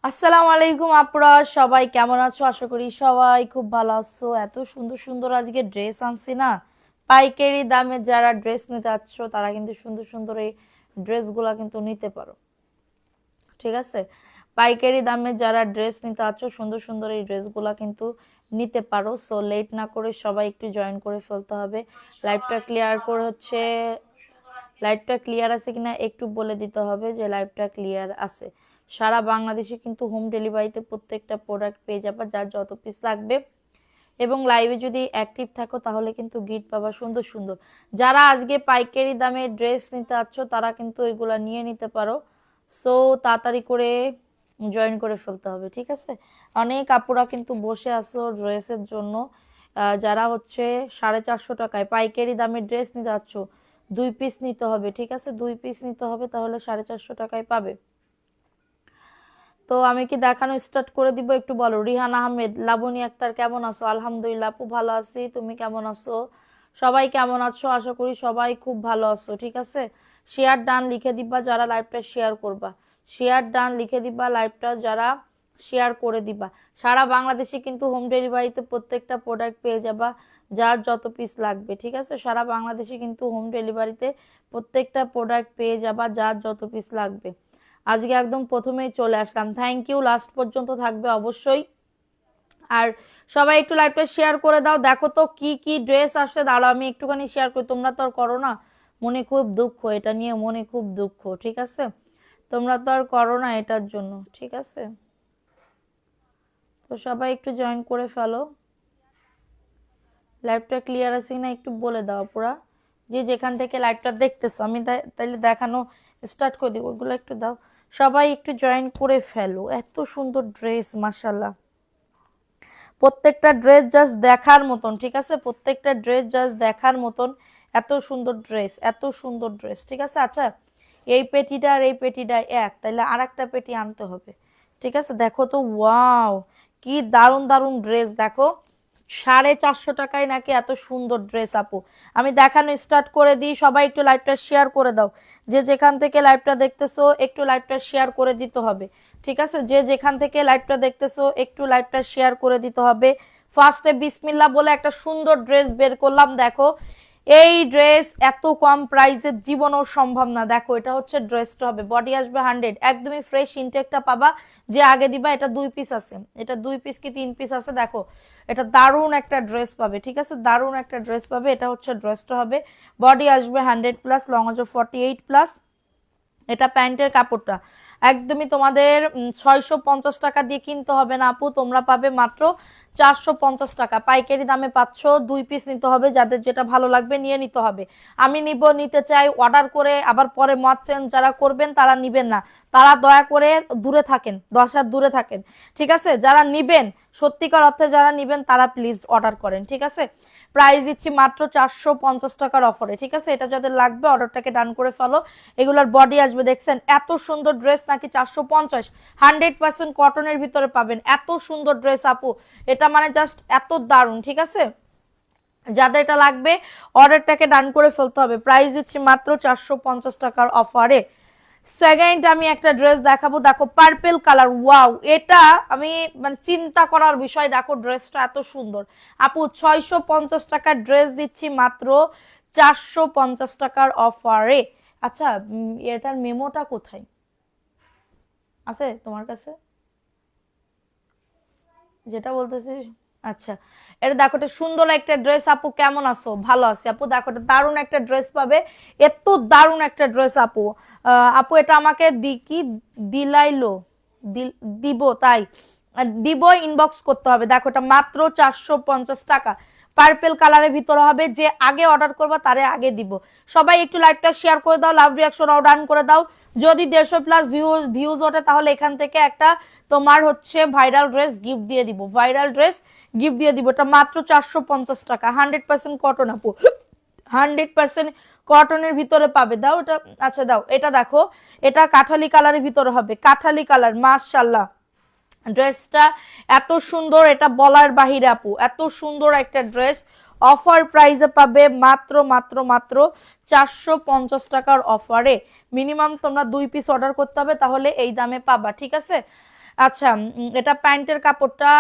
আসসালামু আলাইকুম আপুরা, সবাই কেমন আছো? আশা করি সবাই খুব ভালো আছো। এত সুন্দর সুন্দর আজকে ড্রেস আনছি না, পাইকারি দামে যারা ড্রেস নিতে চাচ্ছ তারা কিন্তু সুন্দর সুন্দর এই ড্রেসগুলা কিন্তু নিতে পারো। ঠিক আছে, পাইকারি দামে যারা ড্রেস নিতে চাচ্ছ সুন্দর সুন্দর এই ড্রেসগুলা কিন্তু নিতে পারো। সো লেট না করে সবাই একটু জয়েন করে ফেলতে হবে। লাইভটা ক্লিয়ার করে লাইভটা ক্লিয়ার আছে কিনা একটু বলে দিতে হবে যে লাইভটা ক্লিয়ার আছে। সারা বাংলাদেশে কিন্তু হোম ডেলিভারিতে প্রত্যেকটা প্রোডাক্ট পেয়ে যাবা যার যত পিস লাগবে। এবং লাইভে যদি অ্যাক্টিভ থাকো তাহলে কিন্তু গিফট পাবা সুন্দর সুন্দর। যারা আজকে পাইকারি দামে ড্রেস নিতে চাচ্ছ তারা কিন্তু এগুলা নিয়ে নিতে পারো। সো তাড়াতাড়ি করে জয়েন করে ফেলতে হবে। ঠিক আছে, অনেক আপুরা কিন্তু বসে আছো ড্রেসের জন্য। যারা হচ্ছে 450 টাকায় পাইকারি দামে ড্রেস নিতে যাচ্ছ, 2 পিস নিতে হবে। ঠিক আছে, 2 পিস নিতে হবে, তাহলে 450 টাকায় পাবে। তো আমি কি দেখানো স্টার্ট করে দিব? একটু বলো। রিহান আহমেদ, লাবণী আক্তার, কেমন আছো? আলহামদুলিল্লাহ আপু, ভালো আছি। তুমি কেমন আছো? সবাই কেমন আছো? আশা করি সবাই খুব ভালো আছো। ঠিক আছে, শেয়ার ডান লিখে দিবা যারা লাইভটা শেয়ার করবা। শেয়ার ডান লিখে দিবা লাইভটা যারা শেয়ার করে দিবা। সারা বাংলাদেশে কিন্তু হোম ডেলিভারিতে প্রত্যেকটা প্রোডাক্ট পেয়ে যাবা যার যত পিস লাগবে। ঠিক আছে, সারা বাংলাদেশে কিন্তু হোম ডেলিভারিতে প্রত্যেকটা প্রোডাক্ট পেয়ে যাবা যার যত পিস লাগবে। আজকে একদম প্রথমেই চলে আসলাম। থ্যাংক ইউ, লাস্ট পর্যন্ত থাকবে অবশ্যই। আর সবাই একটু লাইভটা শেয়ার করে দাও। দেখো তো কি কি ড্রেস আসছে, দাঁড়াও আমি একটুখানি শেয়ার করি। তোমরা তো আর করো না, মনে খুব দুঃখ, এটা নিয়ে মনে খুব দুঃখ। ঠিক আছে, তোমরা তো আর করো না এটার জন্য। ঠিক আছে, তো সবাই একটু জয়েন করে ফেলো। লাইভটা ক্লিয়ার আছে কিনা একটু বলে দাও পুরা, যে যেখান থেকে লাইভটা দেখতেছো। আমি তাইলে দেখানো স্টার্ট করে দিব, ওগুলো একটু দাও। সবাই একটু জয়েন করে ফেলো। এত সুন্দর ড্রেস, মাশাল্লাহ। প্রত্যেকটা ড্রেস জাস্ট দেখার মতন। ঠিক আছে, প্রত্যেকটা ড্রেস জাস্ট দেখার মতন। এত সুন্দর ড্রেস, এত সুন্দর ড্রেস। ঠিক আছে, আচ্ছা এই পেটিটা আর এই পেটিটা এক, তাইলে আর একটা পেটি আনতে হবে। ঠিক আছে, দেখো তো, ওয়াও কি দারুণ দারুণ ড্রেস। দেখো 450 টাকায় নাকি এত সুন্দর ড্রেস আপু। আমি দেখানো স্টার্ট করে দিই, সবাই একটু লাইভটা শেয়ার করে দাও। যে যেখান থেকে লাইভটা দেখতেছো একটু লাইভটা শেয়ার করে দিতে হবে। ঠিক আছে, যে যেখান থেকে লাইভটা দেখতেছো একটু লাইভটা শেয়ার করে দিতে হবে। ফার্স্টে বিসমিল্লাহ বলে একটা সুন্দর ড্রেস বের করলাম। দেখো এই ড্রেস এত কম প্রাইসে জীবনও সম্ভব না। দেখো এটা হচ্ছে ড্রেসটা হবে, বডি আসবে 100, একদমই ফ্রেশ ইনটেকটা পাবা। যে আগে দিবা, এটা 2 পিস আছে, এটা 2 পিস কি 3 পিস আছে। দেখো এটা দারুণ একটা ড্রেস পাবে। ঠিক আছে, দারুণ একটা ড্রেস পাবে। এটা হচ্ছে ড্রেসটা হবে, বডি আসবে 100+, লং আসবে 48+। এটা প্যান্টের কাপড়টা একদমই তোমাদের 650 টাকা দিয়ে কিনতে হবে না আপু, তোমরা পাবে মাত্র 450 টাকা। পাইকারি দামে পাচ্ছ। 2 পিস নিতে হবে, যাদের যেটা ভালো লাগবে নিয়ে নিতে হবে। আমি নিতে চাই অর্ডার করে, আবার পরে মত চেঞ্জ যারা করবেন তারা নিবেন না, তারা দয়া করে দূরে থাকেন, 10 হাত দূরে থাকেন। ঠিক আছে, যারা নিবেন সত্যিকার অর্থে যারা নিবেন তারা প্লিজ অর্ডার করেন। ঠিক আছে, প্রাইস দিচ্ছি মাত্র 450 টাকার অফারে। ঠিক আছে, এটা যাদের লাগবে অর্ডারটাকে ডান করে ফেলো। এগুলোর বডি আসবে, দেখছেন এত সুন্দর ড্রেস নাকি 450। 100% কটনের ভিতরে পাবেন এত সুন্দর ড্রেস আপু, এটা মানে জাস্ট এত দারুণ। ঠিক আছে, যাদের এটা লাগবে অর্ডারটাকে ডান করে ফেলতে হবে। প্রাইস দিচ্ছি মাত্র 450 টাকার অফারে। সেকেন্ড আমি একটা ড্রেস দেখাবো, দেখো পার্পেল কালার, ওয়াও এটা আমি মানে চিন্তা করার বিষয়। দেখো ড্রেসটা এত সুন্দর আপু, 650 টাকার ড্রেস দিচ্ছি মাত্র 450 টাকার অফারে। আচ্ছা এটার মেমোটা কোথায় আছে তোমার কাছে, যেটা বলতেছি? আচ্ছা, এটা দেখো, এটা সুন্দর একটা ড্রেস আপু, কেমন আছো? ভালো আছি আপু। দেখো এটা দারুণ একটা ড্রেস পাবে, এত দারুণ একটা ড্রেস আপু। আপু এটা আমাকে কি দিলাইলো, দিব তাই দিব, ইনবক্স করতে হবে। দেখো এটা মাত্র 450 টাকা, পার্পেল কালারের ভিতরে হবে। যে আগে অর্ডার করবা তারে আগে দিব। সবাই একটু লাইভটা শেয়ার করে দাও, লাভ রিয়াকশন ডান করে দাও। যদি 150+ ভিউজ ওঠে তাহলে এখান থেকে একটা তোমার হচ্ছে ভাইরাল ড্রেস গিফট দিয়ে দিব, ভাইরাল ড্রেস গিফট দিয়ে দিব। এটা মাত্র 450 টাকা, 100% কটন আপু, 100% কটনের ভিতরে পাবে। দাও এটা, আচ্ছা দাও এটা। দেখো এটা কাঠালি কালারের ভিতরে হবে, কাঠালি কালার, মাশাল্লাহ ড্রেসটা এত সুন্দর, এটা বলার বাহিরে আপু, এত সুন্দর একটা ড্রেস। অফার প্রাইসে পাবে মাত্র মাত্র মাত্র 450 টাকার অফারে। মিনিমাম তোমরা 2 পিস অর্ডার করতে হবে, তাহলে এই দামে পাবা। ঠিক আছে, আচ্ছা, এটা প্যান্টের কাপড়টা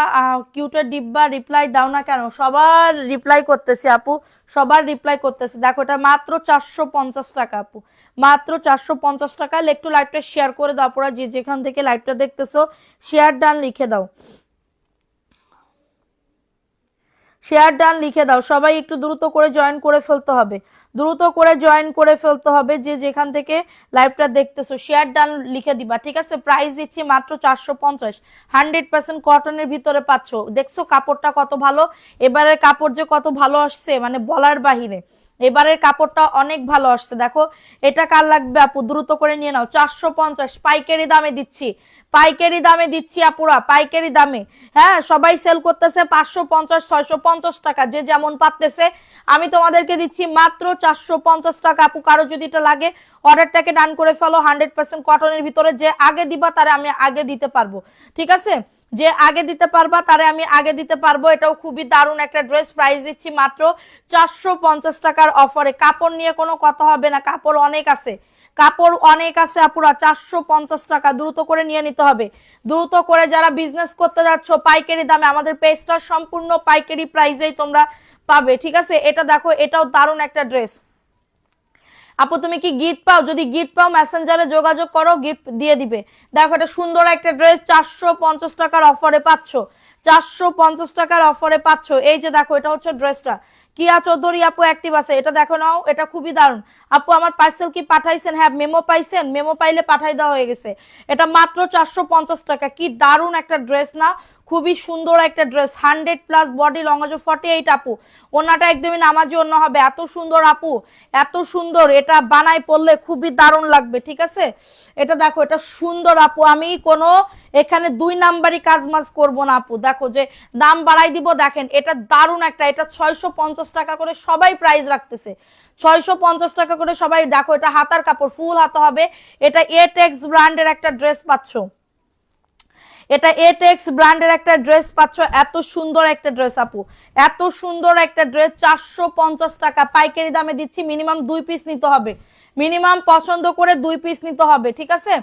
কিউটের ডিব্বা, রিপ্লাই দাও না কেন? সবার রিপ্লাই করতেছি আপু, সবার রিপ্লাই করতেছি। দেখো এটা মাত্র 450 টাকা আপু, মাত্র 450 টাকা। একটু লাইভটা শেয়ার করে দাও পুরা, যে যেখান থেকে লাইভটা দেখতেছো শেয়ার ডান লিখে দাও, শেয়ার ডান লিখে দাও। সবাই একটু দ্রুত করে জয়েন করে ফেলতে হবে, দ্রুত করে জয়েন করে ফেলতে হবে, যে যেখান থেকে লাইভটা দেখতেছো শেয়ার ডান লিখে দিবা, ঠিক আছে? প্রাইস দিচ্ছি মাত্র 450, 100% কটনের ভিতরে পাচ্ছ। দেখছো কাপড়টা কত ভালো, এবারের কাপড় যে কত ভালো আসছে মানে বলার বাহিরে, এবারের কাপড়টা অনেক ভালো আসছে। দেখো এটা কার লাগবে আপু, দ্রুত করে নিয়ে নাও। 450 পাইকারি দামে দিচ্ছি, পাইকারি দামে দিচ্ছি আপুরা, পাইকারি দামে। হ্যাঁ সবাই সেল করতেছে 550 650 টাকা, যে যেমন পারতেছে। আমি তোমাদেরকে দিচ্ছি মাত্র 450 টাকা আপু। কারো যদি এটা লাগে অর্ডারটাকে ডান করে ফেলো। 100% কটনের ভিতরে, যে আগে দিবা তারে আমি আগে দিতে পারবো, ঠিক আছে? যে আগে দিতে পারবা তারে আমি আগে দিতে পারবো। এটাও খুবই দারুণ একটা ড্রেস, প্রাইস দিচ্ছি মাত্র 450 টাকার অফারে। কাপড় নিয়ে কোনো কথা হবে না, কাপড় অনেক আছে, কাপড় অনেক আছে আপুরা। 450 টাকা, দ্রুত করে নিয়ে নিতে হবে, দ্রুত করে। যারা বিজনেস করতে যাচ্ছ পাইকারি দামে, আমাদের পেজটা সম্পূর্ণ পাইকারি প্রাইসেই তোমরা পাবে, ঠিক আছে? এটা দেখো, এটাও দারুণ একটা ড্রেস। আপু তুমি কি গিফট পাও? যদি গিফট পাও মেসেঞ্জারে যোগাযোগ করো, গিফট দিয়ে দিবে। দেখো এটা সুন্দর একটা ড্রেস, 450 টাকার অফারে পাচ্ছ, 450 টাকার অফারে পাচ্ছ। এই যে দেখো এটা হচ্ছে ড্রেসটা। কিয়া চৌধুরী আপু অ্যাক্টিভ আছে, এটা দেখো নাও, এটা খুবই দারুণ। আপু আমার পার্সেল কি পাঠাইছেন? হ্যাঁ মেমো পাইছেন? মেমো পাইলে পাঠাই দেওয়া হয়ে গেছে। এটা মাত্র 450 টাকা। কি দারুণ একটা ড্রেস না? খুবই সুন্দর একটা ড্রেস, 100+ বডি, লং আছে 48 আপু। ওনাটা একদমই নামাজি ওন্না হবে, এত সুন্দর আপু, এত সুন্দর। এটা বানাই পড়লে খুবই দারুণ লাগবে, ঠিক আছে? এটা দেখো, এটা সুন্দর আপু। আমি কোনো এখানে 2 নাম্বারই কাজ মাজ করবো না আপু। দেখো যে দাম বাড়াই দিব, দেখেন এটা দারুণ একটা। এটা 650 টাকা করে সবাই প্রাইস রাখতেছে, 650 টাকা করে সবাই। দেখো এটা হাতার কাপড়, ফুল হাতা হবে। এটা এটেক্স ব্র্যান্ডের একটা ড্রেস পাচ্ছ, এটা এটেক্স ব্র্যান্ডের একটা ড্রেস পাচ্ছ। এত সুন্দর একটা ড্রেস আপু, এত সুন্দর একটা ড্রেস, 450 টাকা পাইকারি দামে দিচ্ছি। মিনিমাম 2 পিস নিতে হবে, মিনিমাম পছন্দ করে 2 পিস নিতে হবে, ঠিক আছে?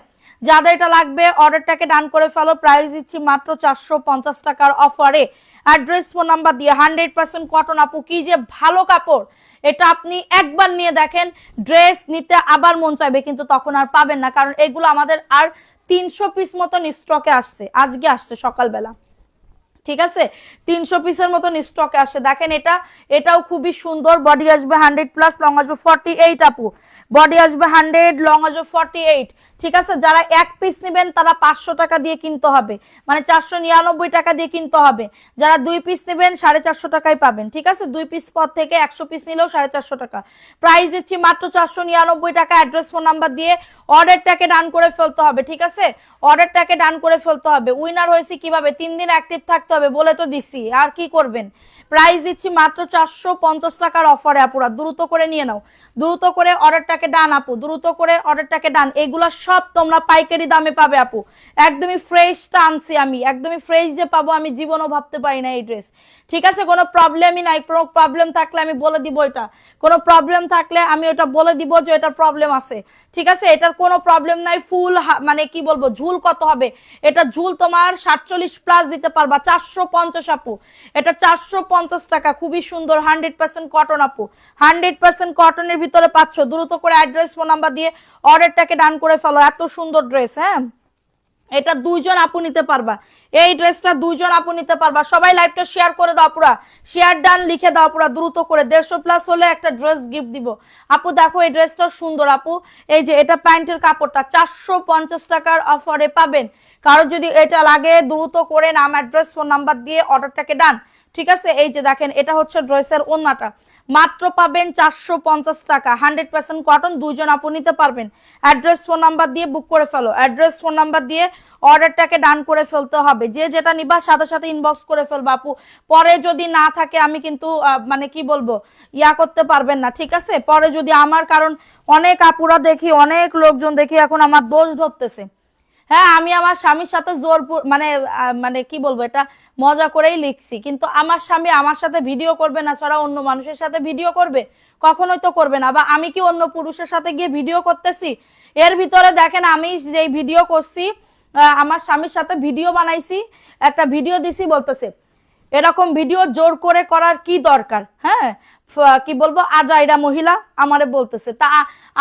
যাদের এটা লাগবে অর্ডারটাকে ডান করে ফেলো। প্রাইস দিচ্ছি মাত্র 450 টাকার অফারে। অ্যাড্রেস ফোন নাম্বার দিয়ে। 100% কটন আপু, কি যে ভালো কাপড়। এটা আপনি একবার নিয়ে দেখেন, ড্রেস নিতে আবার মন চাইবে, কিন্তু তখন আর পাবেন না, কারণ এগুলো আমাদের আর 300 পিস মতন স্টকে আসছে, আজকে আসছে সকালবেলা, ঠিক আছে? 300 পিসের মতন স্টকে আসছে। দেখেন এটা, এটাও খুবই সুন্দর। বডি আসবে 100+, লং আসবে 48 আপু। বডি আসবে 100, লং আসবে 48, ঠিক আছে? যারা এক পিস নেবেন তারা 500 টাকা দিয়ে কিনতে হবে, মানে 499 টাকা দিয়ে কিনতে হবে। যারা 2 পিস নেবেন 450 টাকায় পাবেন, ঠিক আছে? 2 পিস পর থেকে 100 পিস নিলেও 450 টাকা। প্রাইস দিচ্ছি মাত্র 499 টাকা। অ্যাড্রেস ফোন নাম্বার দিয়ে অর্ডারটাকে ডান করে ফেলতে হবে, ঠিক আছে? অর্ডারটাকে ডান করে ফেলতে হবে। উইনার হয়েছে কিভাবে? 3 দিন অ্যাক্টিভ থাকতে হবে বলে তো দিছি, আর কি করবেন? প্রাইস দিচ্ছি মাত্র 450 টাকার অফারে আপুরা, দ্রুত করে নিয়ে নাও, দ্রুত করে অর্ডারটাকে ডান আপু, দ্রুত করে অর্ডারটাকে ডান। এগুলা সব তোমরা পাইকারি দামে পাবে আপু। একদমই ফ্রেশটা আনছি আমি, একদমই ফ্রেশ যে পাবো আমি জীবনও ভাবতে পারি না এই ড্রেস, ঠিক আছে? কোনো প্রবলেমই নাই। কোনো প্রবলেম থাকলে আমি বলে দিব, এটা কোনো প্রবলেম থাকলে আমি ওটা বলে দিব যে এটা প্রবলেম আছে, ঠিক আছে? এটার কোনো প্রবলেম নাই। ফুল মানে কি বলবো, ঝুল কত হবে? এটা ঝুল তোমার 47+ দিতে পারবা। 450 আপু, এটা 450 টাকা। খুবই সুন্দর, 100% কটন আপু, 100% কটনের ভিতরে পাচ্ছ। দ্রুত করে অ্যাড্রেস ফোন নাম্বার দিয়ে অর্ডারটাকে ডান করে ফেলো। এত সুন্দর ড্রেস, হ্যাঁ এটা 2 জন আপু নিতে পারবা, এই ড্রেসটা 2 জন আপু নিতে পারবা। সবাই লাইভটা শেয়ার করে দাও পুরা, শেয়ার ডান লিখে দাও পুরা দ্রুত করে। 150+ হলে একটা ড্রেস গিফট দিব আপু। দেখো এই ড্রেসটা সুন্দর আপু। এই যে এটা প্যান্টের কাপড়টা 450 টাকার অফারে পাবেন। কারো যদি এটা লাগে দ্রুত করে নাম, অ্যাড্রেস, ফোন নাম্বার দিয়ে অর্ডারটাকে ডান, ঠিক আছে? এই যে দেখেন এটা হচ্ছে ড্রেসের ওন্নাটা, মাত্র পাবেন 450 টাকা। 100% কটন, 2 জন আপু নিতে পারবেন। অ্যাড্রেস ফোন নাম্বার দিয়ে বুক করে ফেলো, অ্যাড্রেস ফোন নাম্বার দিয়ে অর্ডারটাকে ডান করে ফেলতে হবে। যে যেটা নিবা সাথে সাথে ইনবক্স করে ফেলবা আপু। পরে যদি না থাকে আমি কিন্তু মানে কি বলবো, ইয়া করতে পারবেন না, ঠিক আছে? পরে যদি আমার, কারণ অনেক আপুরা দেখি, অনেক লোকজন দেখি এখন আমার দোষ ধরতেছে। হ্যাঁ আমি আমার স্বামীর সাথে জোর মানে মানে কি বলবো, এটা মজা করেই লিখছি, কিন্তু আমার স্বামী আমার সাথে ভিডিও করবে না ছাড়া অন্য মানুষের সাথে ভিডিও করবে? কখনোই তো করবে না। বা আমি কি অন্য পুরুষের সাথে গিয়ে ভিডিও করতেছি? এর ভিতরে দেখেন আমি যেই ভিডিও করছি আমার স্বামীর সাথে ভিডিও বানাইছি, একটা ভিডিও দিছি, বলতেছে এরকম ভিডিও জোর করে করার কি দরকার, হ্যাঁ কি বলবো আজাইরা মহিলা আমারে বলতেছে। তা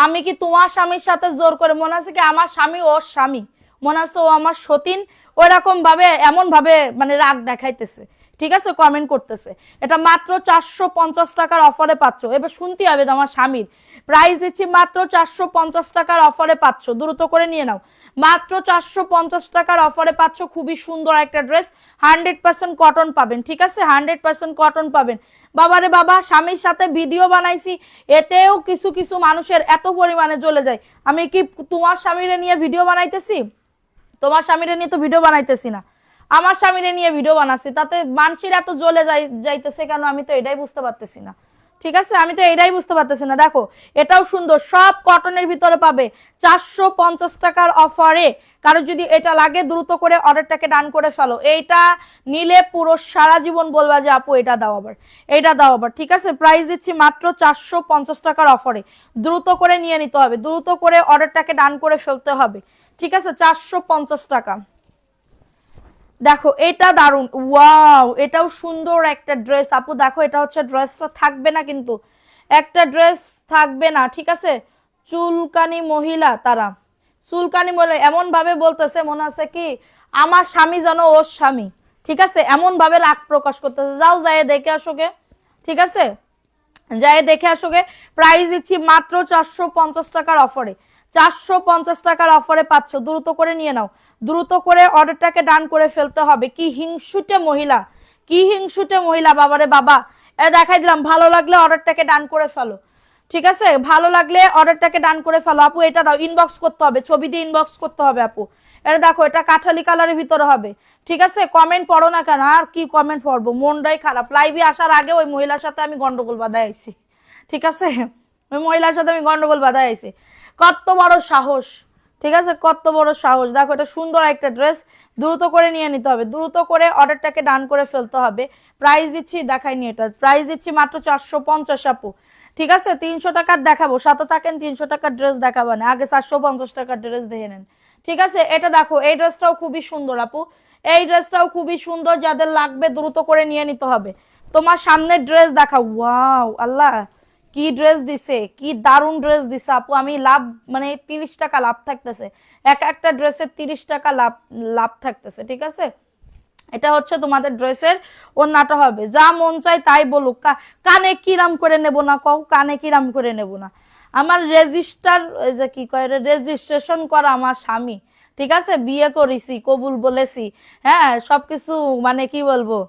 আমি কি তোমার স্বামীর সাথে জোর করে, মনে আছে কি আমার স্বামী ওর স্বামী, মনে আছে ও আমার সতীন, ওইরকম ভাবে এমন ভাবে মানে রাগ দেখাইতেছে, ঠিক আছে, কমেন্ট করতেছে। এটা মাত্র 450 টাকার অফারে পাচ্ছ। এবার শুনতে হবে তোমার স্বামীর প্রাইস দিচ্ছি মাত্র 450 টাকার অফারে পাচ্ছ, দ্রুত করে নিয়ে নাও। মাত্র 450 টাকার অফারে পাচ্ছ খুবই সুন্দর একটা ড্রেস, 100% কটন পাবেন, ঠিক আছে, 100% কটন পাবেন। বাবারে বাবা, স্বামীর সাথে ভিডিও বানাইছি, এতেও কিছু কিছু মানুষের এত পরিমাণে জ্বলে যায়। আমি কি তোমার স্বামীরে নিয়ে ভিডিও বানাইতেছি? তোমার স্বামীরে নিয়ে তো ভিডিও বানাইতেছি না, আমার স্বামীরে নিয়ে ভিডিও বানাচ্ছি, তাতে মানুষের এত জ্বলে যাইতেছে কেন, আমি তো এটাই বুঝতে পারতেছি না, ঠিক আছে, আমি তো এটাই বুঝতে পারতেছি না। দেখো এটাও সুন্দর, সব কটনের ভিতরে পাবে 450 টাকার অফারে। কারো যদি এটা লাগে দ্রুত করে অর্ডারটাকে ডান করে ফেলো, এইটা নিলে পুরো সারা জীবন বলবা যে আপু এটা দাও আবার, এটা দাও আবার, ঠিক আছে। প্রাইস দিচ্ছি মাত্র 450 টাকার অফারে, দ্রুত করে নিয়ে নিতে হবে, দ্রুত করে অর্ডারটাকে ডান করে ফেলতে হবে, ঠিক আছে, 450 টাকা। দেখো এটা দারুন, ওয়াও এটাও সুন্দর একটা ড্রেস আপু। দেখো এটা হচ্ছে ড্রেসটা থাকবে না, কিন্তু একটা ড্রেস থাকবে না, ঠিক আছে। চুলকানি মহিলা, তারা চুলকানি মহিলা এমন ভাবে বলতেছে মনে আছে কি আমার স্বামী যেন ওর স্বামী, ঠিক আছে, এমন ভাবে রাগ প্রকাশ করতেছে। যাও যাই দেখে আসোগে, ঠিক আছে, যাই দেখে আসোগে। প্রাইস দিচ্ছি মাত্র 450 টাকার অফারে, 450 টাকার অফারে পাচ্ছ, দ্রুত করে নিয়ে নাও, দ্রুত করে অর্ডারটাকে ডান করে ফেলতে হবে। কি হিংসুটে মহিলা, কি হিংসুটে মহিলা, বাবারে বাবা। দেখাই দিলাম, ভালো লাগলে অর্ডারটাকে ডান করে ফেলো, ঠিক আছে, ভালো লাগলে অর্ডারটাকে ডান করে ফেলো। আপু এটা দাও, ইনবক্স করতে হবে, ছবি দিয়ে ইনবক্স করতে হবে আপু। এটা দেখো এটা কাঠালি কালারের ভিতরে হবে, ঠিক আছে। কমেন্ট পড়ো না কেন, আর কি কমেন্ট পড়বো, মনটাই খারাপ। লাইভে আসার আগে ওই মহিলার সাথে আমি গন্ডগোল বাঁধাই আইছি, ঠিক আছে, ওই মহিলার সাথে আমি গন্ডগোল বাঁধাই আইছি। কত বড় সাহস, ঠিক আছে, কত বড় সাহস। দেখো এটা সুন্দর একটা ড্রেস, দ্রুত করে নিয়ে নিতে হবে, দ্রুত করে অর্ডারটাকে ডান করে ফেলতে হবে। প্রাইস দিচ্ছি, দেখাইনি এটা, প্রাইস দিচ্ছি মাত্র 450 আপু, ঠিক আছে। 300 টাকার দেখাবো, সাথে থাকেন, 300 টাকার ড্রেস দেখাবো না, আগে 450 টাকার ড্রেস দেখে নেন, ঠিক আছে। এটা দেখো এই ড্রেসটাও খুবই সুন্দর আপু, এই ড্রেসটাও খুবই সুন্দর, যাদের লাগবে দ্রুত করে নিয়ে নিতে হবে। তোমার সামনের ড্রেস দেখা, ওয়াও আল্লাহ কি ড্রেস দিছে, কি দারুন ড্রেস দিছে আপু। আমি লাভ মানে 30 টাকা লাভ থাকতেছে, একটা ড্রেসের 30 টাকা লাভ লাভ থাকতেছে, ঠিক আছে। এটা হচ্ছে তোমাদের ড্রেসের ওন্নাটা হবে, যা মন চাই তাই বলুক, কানে কিরাম করে নেব না, কও কানে কিরাম করে নেব না। আমার রেজিস্টার যে কি কয় রেজিস্ট্রেশন করা আমার স্বামী, ঠিক আছে, বিয়ে করেছি, কবুল বলেছি, হ্যাঁ সবকিছু মানে কি বলবো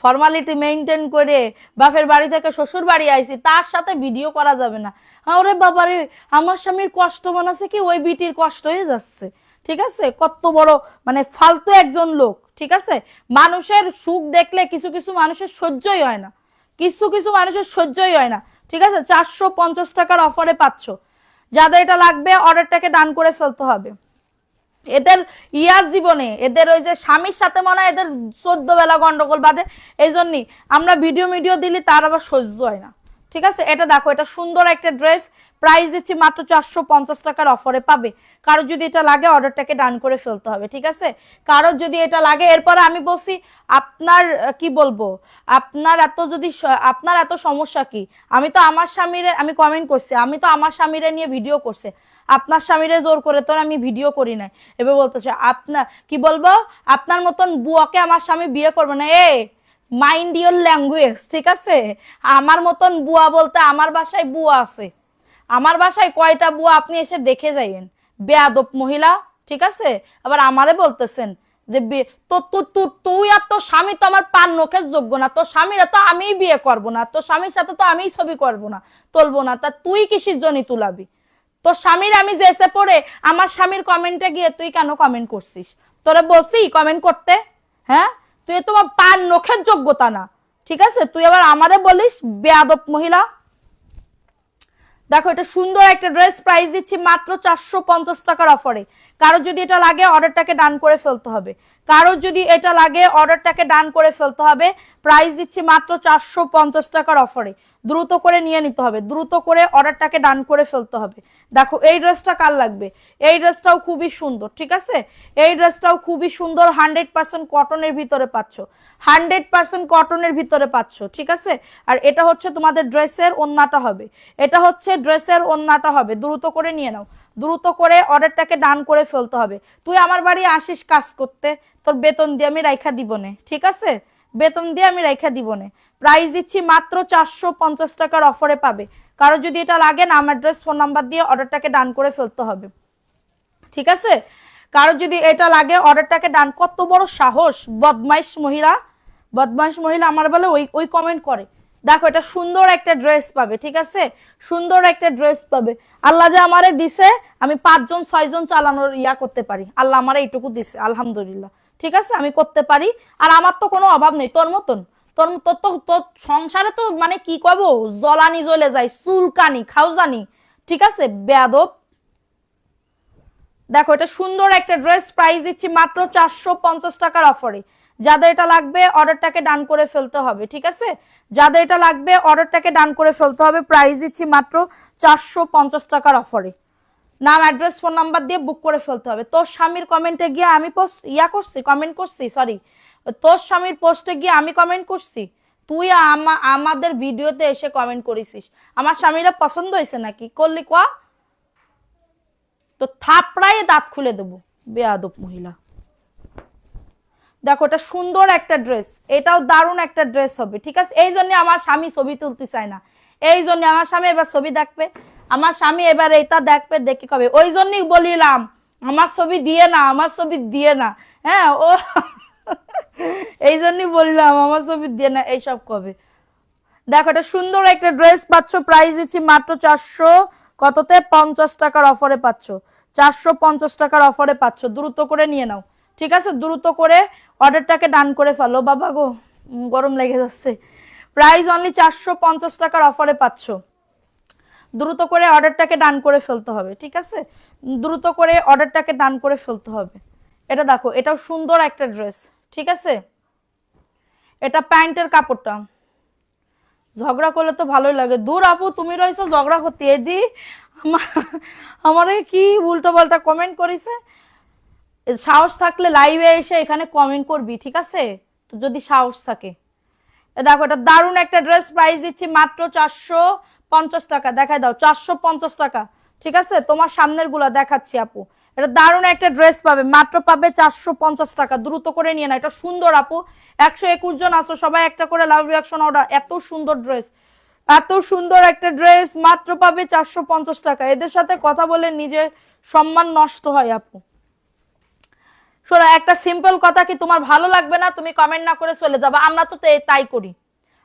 ফর্মালিটি মেনটেন করে বাপের বাড়ি থেকে শ্বশুর বাড়ি আইছি, তার সাথে ভিডিও করা যাবে না। ওরে বাবারে, আমার স্বামীর কষ্ট বানাচ্ছে কি ওই বিটির কষ্ট হয়ে যাচ্ছে, ঠিক আছে। কত বড় মানে ফালতু একজন লোক, ঠিক আছে। মানুষের সুখ দেখলে কিছু কিছু মানুষের সহ্যই হয় না, কিছু কিছু মানুষের সহ্যই হয় না, ঠিক আছে। 450 টাকার অফারে পাচ্ছ, যাদের এটা লাগবে অর্ডারটাকে ডান করে ফেলতে হবে। এদের ইয়ার জীবনে এদের ওই যে স্বামীর সাথে মনে হয় এদের 14 বেলা গন্ডগোল বাঁধে, এই জন্যই আমরা ভিডিও দিলি তার আবার সহ্য হয় না, ঠিক আছে। এটা দেখো এটা সুন্দর একটা ড্রেস, প্রাইস দিচ্ছি মাত্র 450 টাকার অফারে পাবে। কারো যদি এটা লাগে অর্ডারটাকে ডান করে ফেলতে হবে, ঠিক আছে। কারো যদি এটা লাগে, এরপরে আমি বলছি আপনার কি বলবো, আপনার এত সমস্যা কি। আমি তো আমার স্বামীরে আমি কমেন্ট করছি, আমি তো আমার স্বামীরে নিয়ে ভিডিও করছি, আপনার স্বামীরে জোর করে তো আমি ভিডিও করি নাই। এবার বলতেছে আপনার কি বলবো, আপনার মতন বুয়াকে আমার স্বামী বিয়ে করবে না। মাইন্ড ইওর ল্যাঙ্গুয়েজ, ঠিক আছে। আমার মতন বুয়া বলতে আমার বাসায় বুয়া আছে, আমার বাসায় কয়টা বুয়া আপনি এসে দেখে যাইয়েন, বেয়াদব মহিলা, ঠিক আছে। আবার আমারে বলতেছেন যে তুই আর তোর স্বামী তো আমার পান নখের যোগ্য না, তোর স্বামীরা তো আমিই বিয়ে করবো না, তোর স্বামীর সাথে তো আমিই ছবি করবো না, তুলবো না, তা তুই কিসের জন্য তুলাবি? তোর স্বামীর আমি যেসে পড়ে আমার স্বামীর কমেন্টে গিয়ে তুই কেন কমেন্ট করছিস? তোরে বলছি কমেন্ট করতে? হ্যাঁ, তুই তোমার পান নখের যোগ্যতা না, ঠিক আছে। তুই আবার আমারে বলিস বেয়াদব মহিলা। দেখো এটা সুন্দর একটা ড্রেস, প্রাইস দিচ্ছি মাত্র 450 টাকার অফারে। কারো যদি এটা লাগে অর্ডারটাকে ডান করে ফেলতে হবে, কারো যদি এটা লাগে অর্ডারটাকে ডান করে ফেলতে হবে। প্রাইস দিচ্ছি মাত্র 450 টাকার অফারে, দ্রুত করে নিয়ে নিতে হবে, দ্রুত করে অর্ডারটাকে ডান করে ফেলতে হবে। দেখো এই ড্রেসটা কার লাগবে, এই ড্রেসটাও খুবই সুন্দর, ঠিক আছে, এই ড্রেসটাও খুবই সুন্দর, 100% কটনের ভিতরে পাচ্ছ, 100% কটনের ভিতরে পাচ্ছ, ঠিক আছে। আর এটা হচ্ছে তোমাদের ড্রেসের ওন্নাটা হবে, এটা হচ্ছে ড্রেসের ওন্নাটা হবে। দ্রুত করে নিয়ে নাও, দ্রুত করে অর্ডারটাকে ডান করে ফেলতে হবে। তুই আমার বাড়ি আসিস কাজ করতে, তোর বেতন দিয়ে আমি রাইখা দিব না, ঠিক আছে, বেতন দিয়ে আমি রাইখা দিব না। প্রাইস দিচ্ছি মাত্র 450 টাকার অফারে পাবে। কারো যদি এটা লাগে নাম অ্যাড্রেস ফোন নাম্বার দিয়ে অর্ডারটাকে ডান করে ফেলতে হবে, ঠিক আছে। কারো যদি এটা লাগে অর্ডারটাকে ডান, কত বড় সাহস, বদমাইশ মহিলা, বদমাইশ মহিলা আমার বলে ওই ওই কমেন্ট করে। দেখো এটা সুন্দর একটা ড্রেস পাবে, ঠিক আছে, সুন্দর একটা ড্রেস পাবে। আল্লাহ যে আমারে দিছে আমি 5 জন 6 জন চালানোর ইয়া করতে পারি, আল্লাহ আমারে এইটুকু দিছে আলহামদুলিল্লাহ, ঠিক আছে, আমি করতে পারি। আর আমার তো কোনো অভাব নেই তোর মতন, তোর তোর তো তোর সংসারে তো মানে কি কব, জ্বলানি জ্বলে যায়, চুলকানি খাউজানি, ঠিক আছে, বেয়াদব। দেখো এটা সুন্দর একটা ড্রেস, প্রাইস দিচ্ছি মাত্র 450 টাকার অফারে। যাদের এটা লাগবে অর্ডারটাকে ডান করে ফেলতে হবে, ঠিক আছে, যাদের এটা লাগবে অর্ডারটাকে ডান করে ফেলতে হবে। প্রাইস দিচ্ছি মাত্র 450 টাকার অফারে। নাম অ্যাড্রেস ফোন নাম্বার দিয়ে বুক করে ফেলতে হবে। তোর স্বামীর কমেন্টে গিয়ে আমি পোস্ট করছি, কমেন্ট করছি, সরি, তোর স্বামীর পোস্টে গিয়ে আমি কমেন্ট করছি, তুই আমাদের ভিডিওতে এসে কমেন্ট করেছিস। আমার স্বামীরা পছন্দ হয়েছে নাকি, করলি কোয়া, তো থাপড়ায় দাঁত খুলে দেবো, বেয়াদব মহিলা। দেখো এটা সুন্দর একটা ড্রেস, এটাও দারুণ একটা ড্রেস হবে, ঠিক আছে। এই জন্য আমার স্বামী ছবি তুলতে চায় না, এই জন্য আমার স্বামী এবার ছবি দেখবে, আমার স্বামী এবার এটা দেখবে, দেখে কবে, ওই জন্যই বলিলাম আমার ছবি দিয়ে না, আমার ছবি দিয়ে না, হ্যাঁ ও এই জন্যই বললাম আমার ছবি দিয়ে না, এইসব কবে। দেখো এটা সুন্দর একটা ড্রেস পাচ্ছ, প্রাইস দিচ্ছি মাত্র 450 টাকার অফারে পাচ্ছ, 450 টাকার অফারে পাচ্ছ। দ্রুত করে নিয়ে নাও, ঠিক আছে, দ্রুত করে অর্ডারটাকে ডান করে ফেলো। বাবা গো গরম লেগে যাচ্ছে। প্রাইস অনলি 450 টাকার অফারে পাচ্ছ, দ্রুত করে অর্ডারটাকে ডান করে ফেলতে হবে, ঠিক আছে, দ্রুত করে অর্ডারটাকে ডান করে ফেলতে হবে। এটা দেখো এটাও সুন্দর একটা ড্রেস, ঠিক আছে, এটা প্যান্টের কাপড়টা, ঝগড়া করলে তো ভালোই লাগে। দূর আপু তুমি রয়েছো ঝগড়া করতে, এদি আমারে কি উল্টো পাল্টা কমেন্ট করিছে। সাহস থাকলে লাইভে এসে এখানে কমেন্ট করবি, ঠিক আছে, তো যদি সাহস থাকে। দেখো এটা দারুণ একটা ড্রেস, প্রাইস দিচ্ছি মাত্র 450 টাকা। দেখাই দাও 450 টাকা, ঠিক আছে, তোমার সামনের গুলা দেখাচ্ছি আপু। এটা দারুণ একটা ড্রেস পাবে, মাত্র পাবে 450 টাকা। দ্রুত করে নিয়ে না, এটা সুন্দর আপু, 121 জন আসো, সবাই একটা করে লাভ রিয়াকশন অর্ডার। এত সুন্দর ড্রেস, এত সুন্দর একটা ড্রেস মাত্র পাবে 450 টাকা। এদের সাথে কথা বলে নিজের সম্মান নষ্ট হয় আপু। শোনো একটা সিম্পল কথা, কি তোমার ভালো লাগবে না তুমি কমেন্ট না করে চলে যাবা, আমরা তো তাই করি,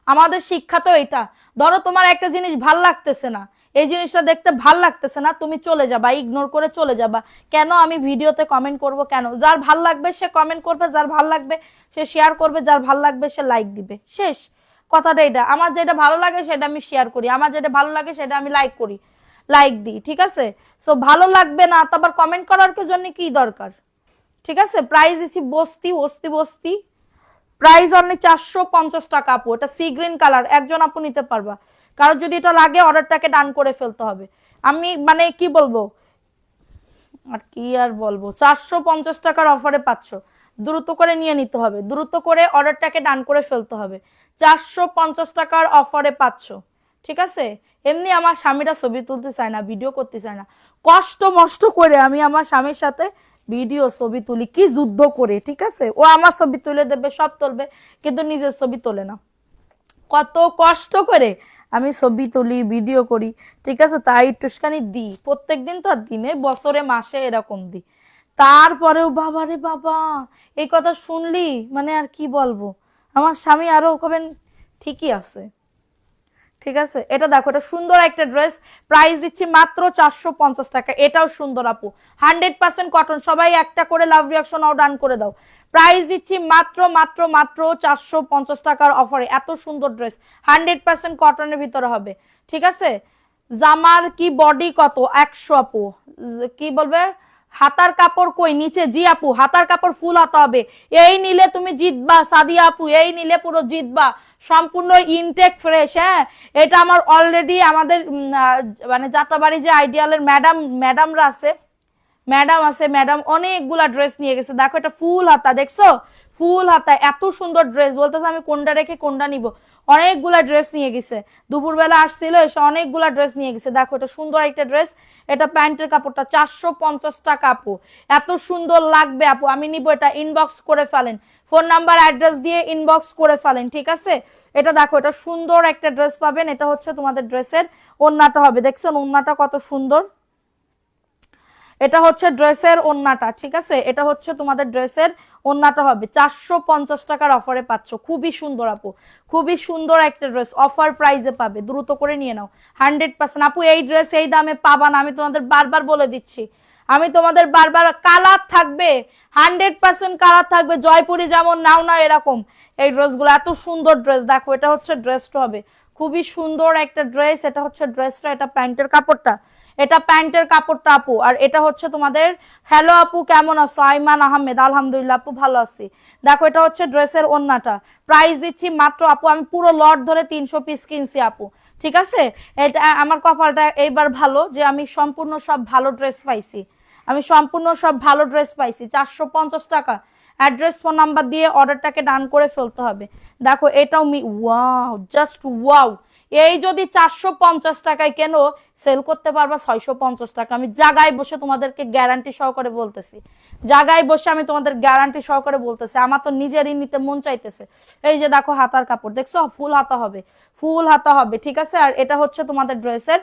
আমাদের শিক্ষা তো এটা। ধরো তোমার একটা জিনিস ভাল লাগতেছে না, এই জিনিসটা দেখতে ভাল লাগতেছে না, তুমি চলে যাবা, ইগনোর করে চলে যাবা। কেন আমি ভিডিওতে কমেন্ট করব কেন? যার ভাল লাগবে সে কমেন্ট করবে, যার ভাল লাগবে সে শেয়ার করবে, যার ভাল লাগবে সে লাইক দিবে, শেষ কথাটা এটা। আমার যেটা ভালো লাগে সেটা আমি শেয়ার করি, আমার যেটা ভালো লাগে সেটা আমি লাইক করি, লাইক দিই, ঠিক আছে। সো ভালো লাগবে না তো আবার কমেন্ট করার জন্য কি দরকার, ঠিক আছে। প্রাইস দিচ্ছি বস্তি বস্তি বস্তি, প্রাইস অনলি 450 টাকা আপু। এটা সি গ্রিন কালার, একজন আপু নিতে পারবা। কারণ যদি এটা লাগে অর্ডারটাকে ডান করে ফেলতে হবে। আমি মানে কি বলবো আর কি আর বলবো, 450 টাকার অফারে পাচ্ছ, দ্রুত করে নিয়ে নিতে হবে, দ্রুত করে অর্ডারটাকে ডান করে ফেলতে হবে। 450 টাকার অফারে পাচ্ছ, ঠিক আছে। এমনি আমার স্বামীরা ছবি তুলতে চায় না, ভিডিও করতে চায় না, কষ্ট মষ্ট করে আমি আমার স্বামীর সাথে ভিডিও ছবি তুলি, কি যুদ্ধ করে, ঠিক আছে। ও আমার ছবি তুলে দেবে, সব তুলবে, কিন্তু নিজের ছবি তোলে না। কত কষ্ট করে আমি ছবি তুলি, ভিডিও করি, ঠিক আছে, তাই একটুখানি দিই, প্রত্যেকদিন তো আর দিনে বছরে মাসে এরকম দিই। তারপরেও বাবা রে বাবা, এই কথা শুনলি মানে আর কি বলবো। আমার স্বামী আরো কবেন ঠিকই আছে, ঠিক আছে। এটা দেখো এটা সুন্দর একটা ড্রেস, প্রাইস দিচ্ছি মাত্র 450 টাকা। এটাও সুন্দর আপু, 100% কটন। সবাই একটা করে লাভ রিয়াকশন ডান করে দাও। প্রাইস দিচ্ছি মাত্র মাত্র মাত্র 450 টাকার অফারে। এত সুন্দর ড্রেস 100% কটনের ভিতরে হবে, ঠিক আছে। জামার কি বডি কত 100 আপু, কি বলবে হাতার কাপড় কই নিচে, জি আপু হাতার কাপড় ফুল হাতা হবে। এই নিলে তুমি জিতবা সাদিয়া আপু, এই নিলে পুরো জিতবা। সম্পূর্ণ ইনটেক ফ্রেশ। হ্যাঁ, এটা আমার অলরেডি আমাদের মানে যাত্রাবাড়ি যে আইডিয়ালের ম্যাডামরা আছে, ম্যাডাম অনেকগুলা ড্রেস নিয়ে গেছে। দেখো এটা ফুল হাতা, দেখছো ফুল হাতা, এত সুন্দর ড্রেস, বলতেছে আমি কোনটা রেখে কোনটা নিব, অনেকগুলা ড্রেস নিয়ে গেছে। দুপুরবেলা আসছিল এসে অনেকগুলা ড্রেস নিয়ে গেছে। দেখো এটা সুন্দর একটা ড্রেস, এটা প্যান্টের কাপড়টা 450 টাকা আপু, এত সুন্দর লাগবে আপু, আমি নিব এটা। ইনবক্স করে ফেলেন, ফোন নাম্বার অ্যাড্রেস দিয়ে ইনবক্স করে ফেলেন, ঠিক আছে। এটা দেখো এটা সুন্দর একটা ড্রেস পাবেন, এটা হচ্ছে তোমাদের ড্রেসের ওড়নাটা হবে, দেখছেন ওড়নাটা কত সুন্দর, এটা হচ্ছে ড্রেসের ওড়নাটা, ঠিক আছে। এটা হচ্ছে তোমাদের ড্রেসের ওড়নাটা হবে, 450 টাকার অফারে পাচ্ছ, খুবই সুন্দর আপু, খুবই সুন্দর একটা ড্রেস, অফার প্রাইসে পাবে, দ্রুত করে নিয়ে নাও। 100% আপু এই ড্রেস এই দামে পাবা না, আমি তোমাদের বারবার বলে দিচ্ছি, আমি তোমাদের বারবার, কালার থাকবে 100% কালার থাকবে, জয়পুরি যেমন নাও না এরকম এই ড্রেসগুলো, এত সুন্দর ড্রেস। দেখো এটা হচ্ছে ড্রেসটা হবে, খুবই সুন্দর একটা ড্রেস, এটা হচ্ছে ড্রেসটা, এটা প্যান্টের কাপড়টা, এটা প্যান্টের কাপড়টা আপু। আর এটা হচ্ছে তোমাদের, হ্যালো আপু কেমন আছো, আইমান আহমেদ, আলহামদুলিল্লাহ আপু ভালো আছি। দেখো এটা হচ্ছে ড্রেসের ওড়নাটা, প্রাইস দিচ্ছি মাত্র আপু, আমি পুরো লট ধরে 300 পিস কিনছি আপু, ঠিক আছে। এটা আমার কপালটা এইবার ভালো যে আমি সম্পূর্ণ সব ভালো ড্রেস পাইছি, আমি সম্পূর্ণ সব ভালো ড্রেস পাইছি। 450 টাকা, অ্যাড্রেস ফোন নাম্বার দিয়ে অর্ডারটাকে ডান করে ফেলতে হবে। দেখো এটাও ওয়াও, জাস্ট ওয়াও, এই যদি 450 টাকায় কেন, সেল করতে পারবা 650 টাকা। আমি জায়গায় বসে তোমাদেরকে গ্যারান্টি সহকারে বলতেছি, জায়গায় বসে আমি তোমাদের গ্যারান্টি সহকারে বলতেছি, আমার তো নিজেরই নিতে মন চাইতেছে। এই যে দেখো হাতার কাপড় দেখছো, ফুল হাতা হবে, ফুল হাতা হবে, ঠিক আছে। আর এটা হচ্ছে তোমাদের ড্রেসের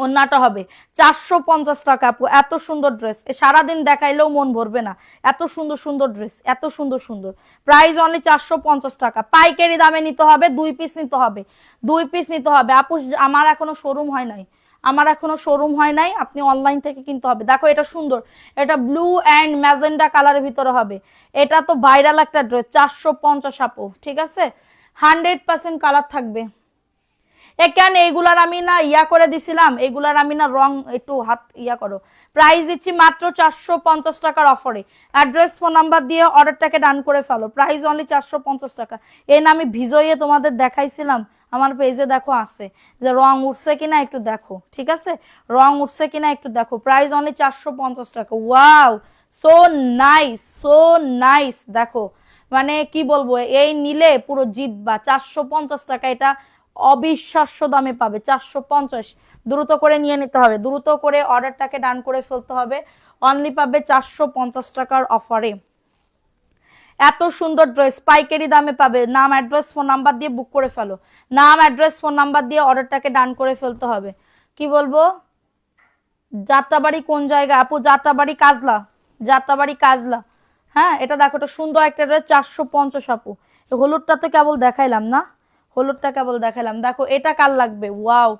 ওড়নাটা হবে 450 টাকা আপু, এত সুন্দর ড্রেস সারাদিন দেখাইলেও মন ভরবে না, এত সুন্দর সুন্দর ড্রেস, এত সুন্দর সুন্দর, প্রাইস অনলি 450 টাকা। পাইকারি দামে নিতে হবে, 2 পিস নিতে হবে, 2 পিস নিতে হবে আপু। আমার এখনো শোরুম হয় নাই, আমার এখনো শোরুম হয় নাই, আপনি অনলাইন থেকে কিনতে হবে। দেখো এটা সুন্দর, এটা ব্লু অ্যান্ড ম্যাজেন্ডা কালারের ভিতরে হবে, এটা তো ভাইরাল একটা ড্রেস, 450 আপু, ঠিক আছে। 100% কালার থাকবে। কেন এইগুলার আমি না ইয়া করে দিছিলাম, এইগুলার আমি না রং একটু হাত ইয়া করো। প্রাইস দিচ্ছি মাত্র 450 টাকার অফারে, অ্যাড্রেস ফোন নাম্বার দিয়ে অর্ডারটাকে ডান করে ফেলো, প্রাইস অনলি 450 টাকা। এর না আমি ভিজোইয়ে তোমাদের দেখাইছিলাম, আমার পেজে দেখো আছে, যে রং উঠছে কিনা একটু দেখো, ঠিক আছে, রং উঠছে কিনা একটু দেখো, প্রাইস অনলি 450 টাকা। Wow, so nice, so nice, দেখো মানে কি বলবো, এই নিলে পুরো জিতবা। 450 টাকা, এটা অবিশ্বাস্য দামে পাবে, 450, দ্রুত করে নিয়ে নিতে হবে, দ্রুত করে অর্ডারটাকে ডান করে ফেলতে হবে, অনলি পাবে 450 টাকার অফারে। এত সুন্দর ড্রেস পাইকারি দামে পাবে, নাম অ্যাড্রেস ফোন নাম্বার দিয়ে বুক করে ফেলো, নাম অ্যাড্রেস ফোন নাম্বার দিয়ে অর্ডারটাকে ডান করে ফেলতে হবে। কি বলবো, যাত্রাবাড়ি কোন জায়গা আপু, যাত্রাবাড়ি কাজলা, যাত্রাবাড়ি কাজলা। হ্যাঁ এটা দেখো, এটা সুন্দর একটা ড্রেস, 450 আপু। হলুদটা তো কেবল দেখাইলাম না, হলুদটা কেবল দেখালাম। দেখো এটা কার লাগবে, ওয়াও,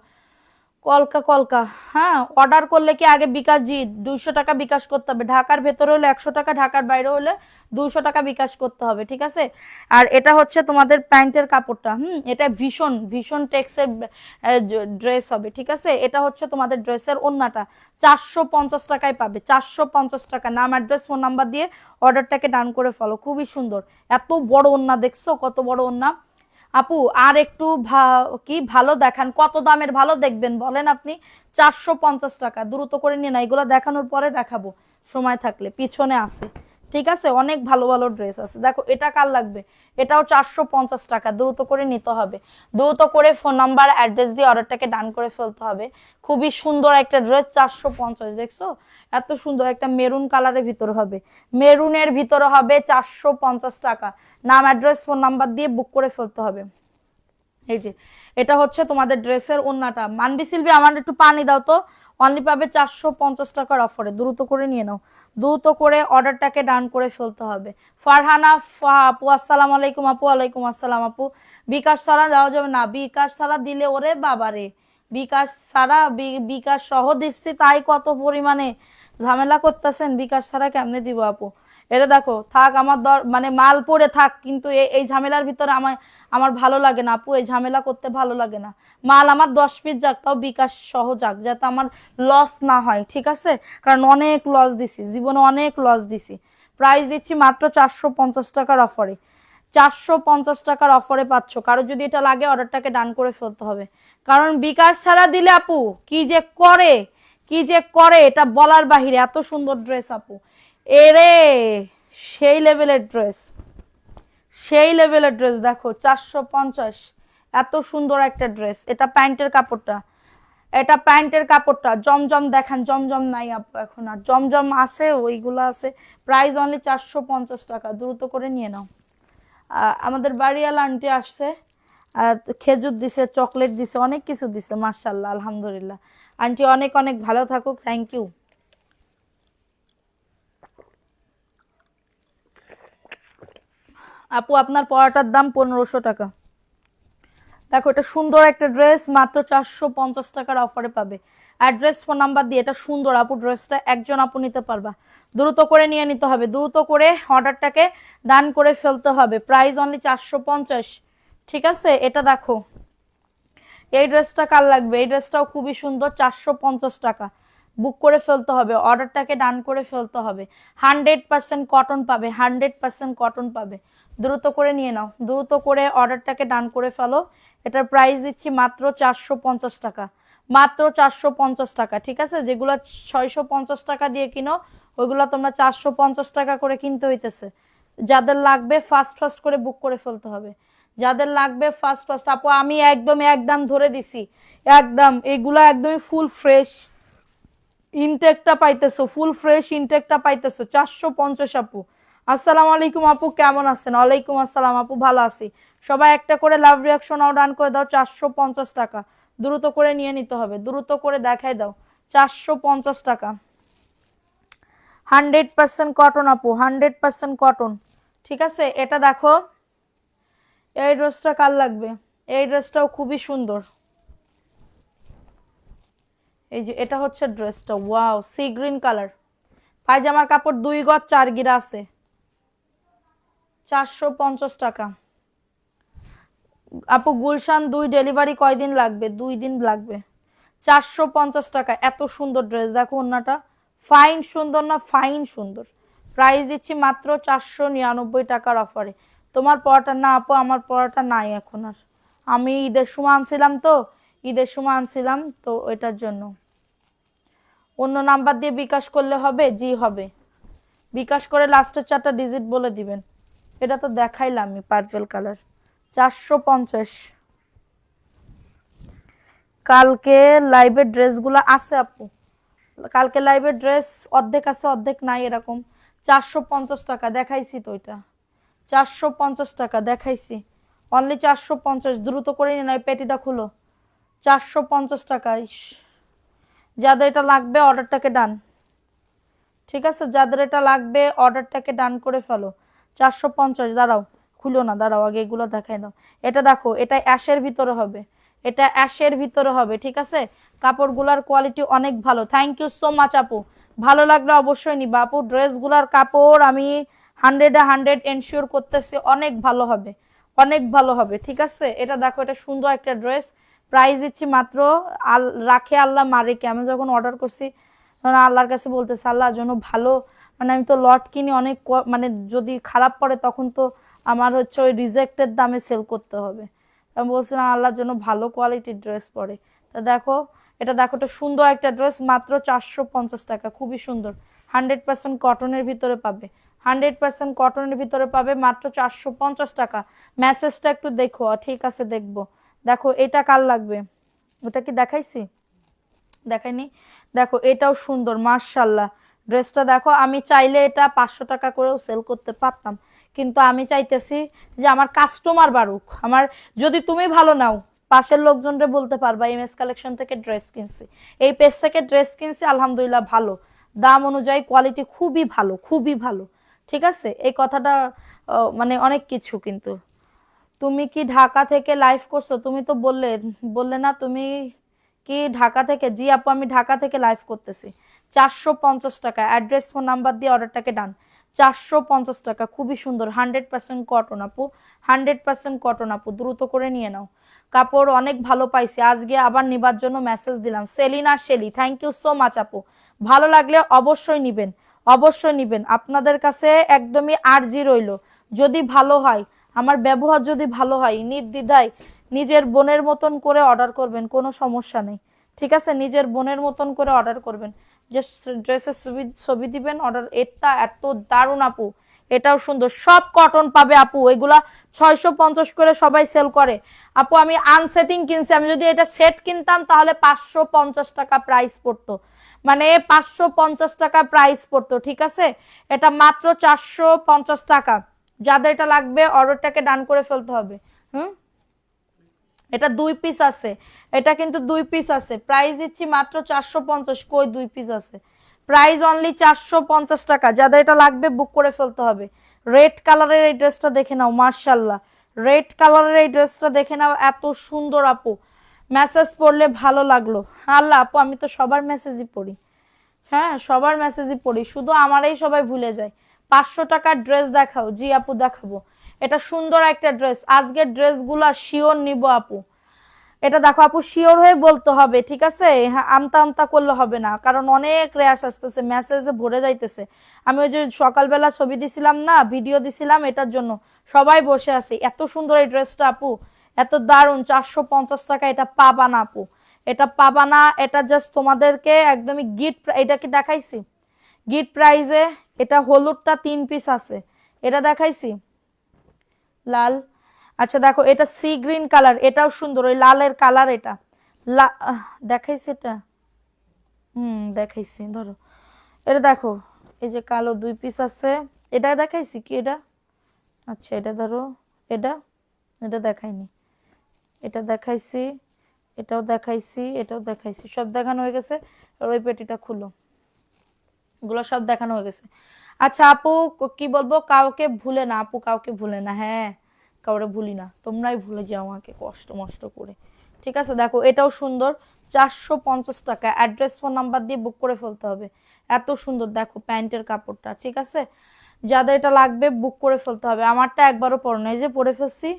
কলকা কলকা। হ্যাঁ অর্ডার করলে কি আগে বিকাশ 200 টাকা বিকাশ করতে হবে, ঢাকার ভেতরে হলে 100 টাকা, ঢাকার বাইরে হলে 200 টাকা বিকাশ করতে হবে, ঠিক আছে। আর এটা হচ্ছে তোমাদের প্যান্টের কাপড়টা, এটা ভীষণ ভীষণ টেক্সের ড্রেস হবে, ঠিক আছে। এটা হচ্ছে তোমাদের ড্রেসের ওড়নাটা, 450 টাকায় পাবে, 450 টাকা। নাম অ্যাড্রেস ফোন নাম্বার দিয়ে অর্ডারটাকে ডান করে ফেলো, খুবই সুন্দর, এত বড় ওড়না দেখছো, কত বড় ওড়না আপু। আর একটু কি ভালো দেখান, কত দামের ভালো দেখবেন বলেন আপনি, 450 টাকা, দ্রুত করে নিয়ে না, এগুলো দেখানোর পরে দেখাবো সময় থাকলে, পিছনে আছে, ঠিক আছে, অনেক ভালো ভালো ড্রেস আছে। দেখো এটা কার লাগবে, এটাও 450 টাকা, দ্রুত করে নিতে হবে, দ্রুত করে ফোন নাম্বার অ্যাড্রেস দিয়ে অর্ডারটাকে ডান করে ফেলতে হবে। খুবই সুন্দর একটা ড্রেস, 450, দেখছো এত সুন্দর একটা মেরুন কালারের ভিতরে হবে, মেরুনের ভিতরে হবে 450 টাকা। নাম অ্যাড্রেস ফোন নাম্বার দিয়ে বুক করে ফেলতে হবে। এই যে এটা হচ্ছে তোমাদের ড্রেসের ওড়নাটা। মানবি সিলভি আমার একটু পানি দাও তো, অনলি পাবে 450 টাকার অফারে, দ্রুত করে নিয়ে নাও, দ্রুত করে অর্ডারটাকে ডান করে ফেলতে হবে। ফারহানা আপু আসসালামু আলাইকুম আপু, ওয়ালাইকুম আসসালাম আপু। বিকাশ ছাড়া দেওয়া যাবে না, বিকাশ ছাড়া দিলে ওরে বাবারে, বিকাশ ছাড়া, বিকাশ সহ দিচ্ছি তাই কত পরিমাণে ঝামেলা করতেছেন, বিকাশ ছাড়া কেমনে দিব আপু। এটা দেখো থাক, আমার মানে মাল পরে থাক, কিন্তু এই ঝামেলার ভিতরে আমার ভালো লাগে না আপু, এই ঝামেলা করতে ভালো লাগে না। মাল আমার 10 পিস যাক, তাও বিকাশ সহ যাক, যাতে আমার লস না হয়, ঠিক আছে, কারণ অনেক লস দিছি জীবনে, অনেক লস দিছি। প্রাইস দিচ্ছি মাত্র 450 টাকার অফারে, 450 টাকার অফারে পাচ্ছ। কারো যদি এটা লাগে অর্ডারটাকে ডান করে ফেলতে হবে, কারণ বিকাশ ছাড়া দিলে আপু কি যে করে, কি যে করে এটা বলার বাহিরে। এত সুন্দর ড্রেস আপু, এরে সেই লেভেলের ড্রেস, সেই লেভেলের ড্রেস। দেখো 450, এত সুন্দর একটা ড্রেস। এটা প্যান্টের কাপড়টা, এটা প্যান্টের কাপড়টা। জমজম দেখান, জমজম নাই আপু এখন আর, জমজম আছে, ওইগুলো আছে। প্রাইস অনলি 450 টাকা, দ্রুত করে নিয়ে নাও। আমাদের বাড়িওয়ালা আন্টি আসছে, খেজুর দিছে, চকলেট দিছে, অনেক কিছু দিছে, মাশাআল্লাহ আলহামদুলিল্লাহ। আন্টি অনেক অনেক ভালো থাকুক, থ্যাংক ইউ। আপু আপনার পরাটার দাম 1500 টাকা। দেখো এটা সুন্দর একটা ড্রেস, মাত্র 450 টাকার অফারে পাবে। অ্যাড্রেস ফোন নাম্বার দিয়ে। এটা সুন্দর আপু, ড্রেসটা একজন আপু নিতে পারবা, দ্রুত করে নিয়ে নিতে হবে, দ্রুত করে অর্ডারটাকে ডান করে ফেলতে হবে। প্রাইস অনলি 450, ঠিক আছে। এটা দেখো, এই ড্রেসটা কার লাগবে, এই ড্রেসটাও খুবই সুন্দর, 450 টাকা। বুক করে ফেলতে হবে, অর্ডারটাকে ডান করে ফেলতে হবে। 100% কটন পাবে, 100% কটন পাবে, দ্রুত করে নিয়ে নাও, দ্রুত করে অর্ডারটাকে ডান করে ফেলো। এটার প্রাইস দিচ্ছি মাত্র 450 টাকা, মাত্র 450 টাকা, ঠিক আছে। যেগুলো 650 টাকা দিয়ে কিনো ওইগুলো তোমরা 450 টাকা করে কিনতে হইতেছে। যাদের লাগবে ফাস্ট ফাস্ট করে বুক করে ফেলতে হবে, যাদের লাগবে ফাস্ট ফাস্ট। আপু আমি একদম একদম ধরে দিছি, একদম এগুলা একদমই ফুল ফ্রেশ ইনটেকটা পাইতেছো, ফুল ফ্রেশ ইনটেকটা পাইতেছো। 450 আপু। আসসালামু আলাইকুম আপু, কেমন আছেন? ওয়ালাইকুম আসসালাম আপু, ভালো আছি। সবাই একটা করে লাভ রিয়াকশন ডান করে দাও। 450 টাকা, দ্রুত করে নিয়ে নিতে হবে, দ্রুত করে দেখাই দাও। 450 টাকা, 100% কটন আপু, 100% কটন, ঠিক আছে। এটা দেখো, এই ড্রেসটা কার লাগবে, এই ড্রেসটাও খুবই সুন্দর। এই যে এটা হচ্ছে ড্রেসটা, ওয়াও, সি গ্রিন কালার। পায়জামার কাপড় 2 গজ 4 গিরা আছে, 450 টাকা। আপু গুলশান 2 ডেলিভারি কয়দিন লাগবে? 2 দিন লাগবে। 450 টাকা, এত সুন্দর ড্রেস। দেখো ওন্নাটা ফাইন সুন্দর না, ফাইন সুন্দর। প্রাইস দিচ্ছি মাত্র 499 টাকার অফারে। তোমার পড়াটা না আপু, আমার পড়াটা নাই এখন আর, আমি ঈদের সময় আনছিলাম তো, ঈদের সময় আনছিলাম তো এটার জন্য। অন্য নাম্বার দিয়ে বিকাশ করলে হবে? জি হবে, বিকাশ করে লাস্টের 4টা ডিজিট বলে দিবেন। এটা তো দেখাইলাম আমি, পার্পল কালার, 450। কালকে লাইভের ড্রেসগুলো আছে আপু, কালকে লাইভের ড্রেস অর্ধেক আছে অর্ধেক নাই এরকম। 450 টাকা দেখাইছি তো, এটা 450 টাকা দেখাইছি, অনলি 450। দ্রুত করে নিন, পেটিটা খুলো। 450 টাকা। যাদের এটা লাগবে অর্ডারটাকে ডান, ঠিক আছে, যাদের এটা লাগবে অর্ডারটাকে ডান করে ফেলো। 450। দাঁড়াও, খুলো না, দাঁড়াও, আগে এগুলো দেখাই দাও। এটা দেখো, এটা অ্যাশের ভিতরে হবে, এটা অ্যাশের ভিতরে হবে, ঠিক আছে। কাপড়গুলার কোয়ালিটি অনেক ভালো। থ্যাংক ইউ সো মাচ আপু, ভালো লাগলে অবশ্যই নিবা আপু। ড্রেসগুলার কাপড় আমি 100 এনশিওর করতেছি অনেক ভালো হবে, অনেক ভালো হবে, ঠিক আছে। এটা দেখো, এটা সুন্দর একটা ড্রেস। প্রাইস দিচ্ছি মাত্র, রাখে আল্লাহ মারিকে, আমি যখন অর্ডার করছি আল্লাহর কাছে বলতেছে আল্লাহর জন্য ভালো, মানে আমি তো লট কিনি অনেক, মানে যদি খারাপ পড়ে তখন তো আমার হচ্ছে ওই রিজেক্টের দামে সেল করতে হবে। আমি বলছিলাম আল্লাহর জন্য ভালো কোয়ালিটির ড্রেস পরে। তা দেখো, এটা দেখো, এটা সুন্দর একটা ড্রেস, মাত্র 450 টাকা, খুবই সুন্দর। 100% কটনের ভিতরে পাবে, 100% কটনের ভিতরে পাবে, মাত্র 450 টাকা। মেসেজটা একটু দেখো, ঠিক আছে দেখবো। দেখো এটা কার লাগবে, ওটা কি দেখাইছি? দেখাইনি। দেখো এটাও সুন্দর, মাশাআল্লাহ। ড্রেসটা দেখো, আমি চাইলে এটা 500 টাকা করেও সেল করতে পারতাম, কিন্তু আমি চাইতেছি যে আমার কাস্টমার বাড়ুক। আমার, যদি তুমি ভালো নাও পাশের লোকজনরে বলতে পারবা এমএস কালেকশন থেকে ড্রেস কিনছি, এই পেজ থেকে ড্রেস কিনছি, আলহামদুলিল্লাহ ভালো, দাম অনুযায়ী কোয়ালিটি খুবই ভালো, খুবই ভালো, ঠিক আছে। এই কথাটা মানে অনেক কিছু। কিন্তু তুমি কি ঢাকা থেকে লাইভ করছো? তুমি তো বললে, বললে না তুমি কি ঢাকা থেকে? জি আপু, আমি ঢাকা থেকে লাইভ করতেছি। 450 টাকা, অ্যাড্রেস ফোন নাম্বার দিয়ে অর্ডারটাকে ডান। 450 টাকা, খুবই সুন্দর, 100% কটন আপু, 100% কটন আপু, দ্রুত করে নিয়ে নাও। কাপড় অনেক ভালো পাইছি, আজকে আবার নিবার জন্য মেসেজ দিলাম। Selina Shelley, thank you so much আপু, ভালো লাগলে অবশ্যই নিবেন, অবশ্যই নিবেন। আপনাদের কাছে একদমই আরজি রইল, যদি ভালো হয় আমার ব্যবহার যদি ভালো হয় নির্দ্বিধায় নিজের বোনের মতন করে অর্ডার করবেন, কোনো সমস্যা নেই। ঠিক আছে, নিজের বোনের মতন করে অর্ডার করবেন, যে ড্রেসের ছবি দিবেন অর্ডার। এটা এত দারুণ আপু, এটাও সুন্দর, সব কটন পাবে আপু। এগুলা 650 করে সবাই সেল করে আপু। আমি আনসেটিং কিনছি, আমি যদি এটা সেট কিনতাম তাহলে 550 টাকা প্রাইস পড়তো, মানে 550 টাকা প্রাইস পড়তো। ঠিক আছে, এটা মাত্র 450 টাকা। যাদের এটা লাগবে অর্ডারটাকে ডান করে ফেলতে হবে। এটা 2 পিস আছে, এটা কিন্তু 2 পিস আছে, প্রাইস দিচ্ছি মাত্র 450। কই 2 পিস আছে, প্রাইস অনলি 450 টাকা। যাদের এটা লাগবে বুক করে ফেলতে হবে। রেড কালারের এই ড্রেসটা দেখে নাও, মার্শাল্লাহ, রেড কালারের এই ড্রেসটা দেখে নাও, এত সুন্দর আপু। মেসেজ পড়লে ভালো লাগলো। আল্লাহ আপু, আমি তো সবার মেসেজই পড়ি, হ্যাঁ সবার মেসেজই পড়ি, শুধু আমারই সবাই ভুলে যায়। 500 টাকার ড্রেস দেখাও। জি আপু দেখাবো, এটা সুন্দর একটা ড্রেস। আজকের ড্রেসগুলা শিওর নিব আপু। এটা দেখো আপু, শিওর হয়ে বলতে হবে, ঠিক আছে, হ্যাঁ আমতা আমতা করলে হবে না, কারণ অনেক র্যাশ আসতেছে, মেসেজে ভরে যাইতেছে। আমি ওই যে সকালবেলা ছবি দিছিলাম না, ভিডিও দিছিলাম, এটার জন্য সবাই বসে আছে। এত সুন্দর এই ড্রেসটা আপু, এত দারুণ, 450 টাকা। এটা পাবা না আপু, এটা পাবা না। এটা জাস্ট তোমাদেরকে একদমই গিফট। এটা কি দেখাইছি গিফট প্রাইজে? এটা হলুদটা 3 পিস আছে, এটা দেখাইছি লাল। আচ্ছা দেখো, এটা সি গ্রিন কালার, এটাও সুন্দর, ওই লালের কালার। এটা দেখাইছি, এটা দেখাইছি, ধরো এটা দেখো, এই যে কালো 2 পিস আছে, এটা দেখাইছি কি এটা? আচ্ছা এটা ধরো, এটা এটা দেখাইনি, এটা দেখাইছি, এটাও দেখাইছি, এটাও দেখাইছি, সব দেখানো হয়ে গেছে। আর ওই পেটিটা খুলো, এগুলো সব দেখানো হয়ে গেছে। আচ্ছা আপু কি বলবো, কাউকে ভুলে না আপু, কাউকে ভুলে না, হ্যাঁ কাউরে ভুলি না, তোমরাই ভুলে যাও আমাকে কষ্ট মষ্ট করে। ঠিক আছে, দেখো এটাও সুন্দর, 450 টাকা। অ্যাড্রেস ফোন নাম্বার দিয়ে বুক করে ফেলতে হবে। এত সুন্দর দেখো প্যান্টের কাপড়টা, ঠিক আছে, যাদের এটা লাগবে বুক করে ফেলতে হবে। আমারটা একবারও পরো না, এই যে পরে ফেলছি,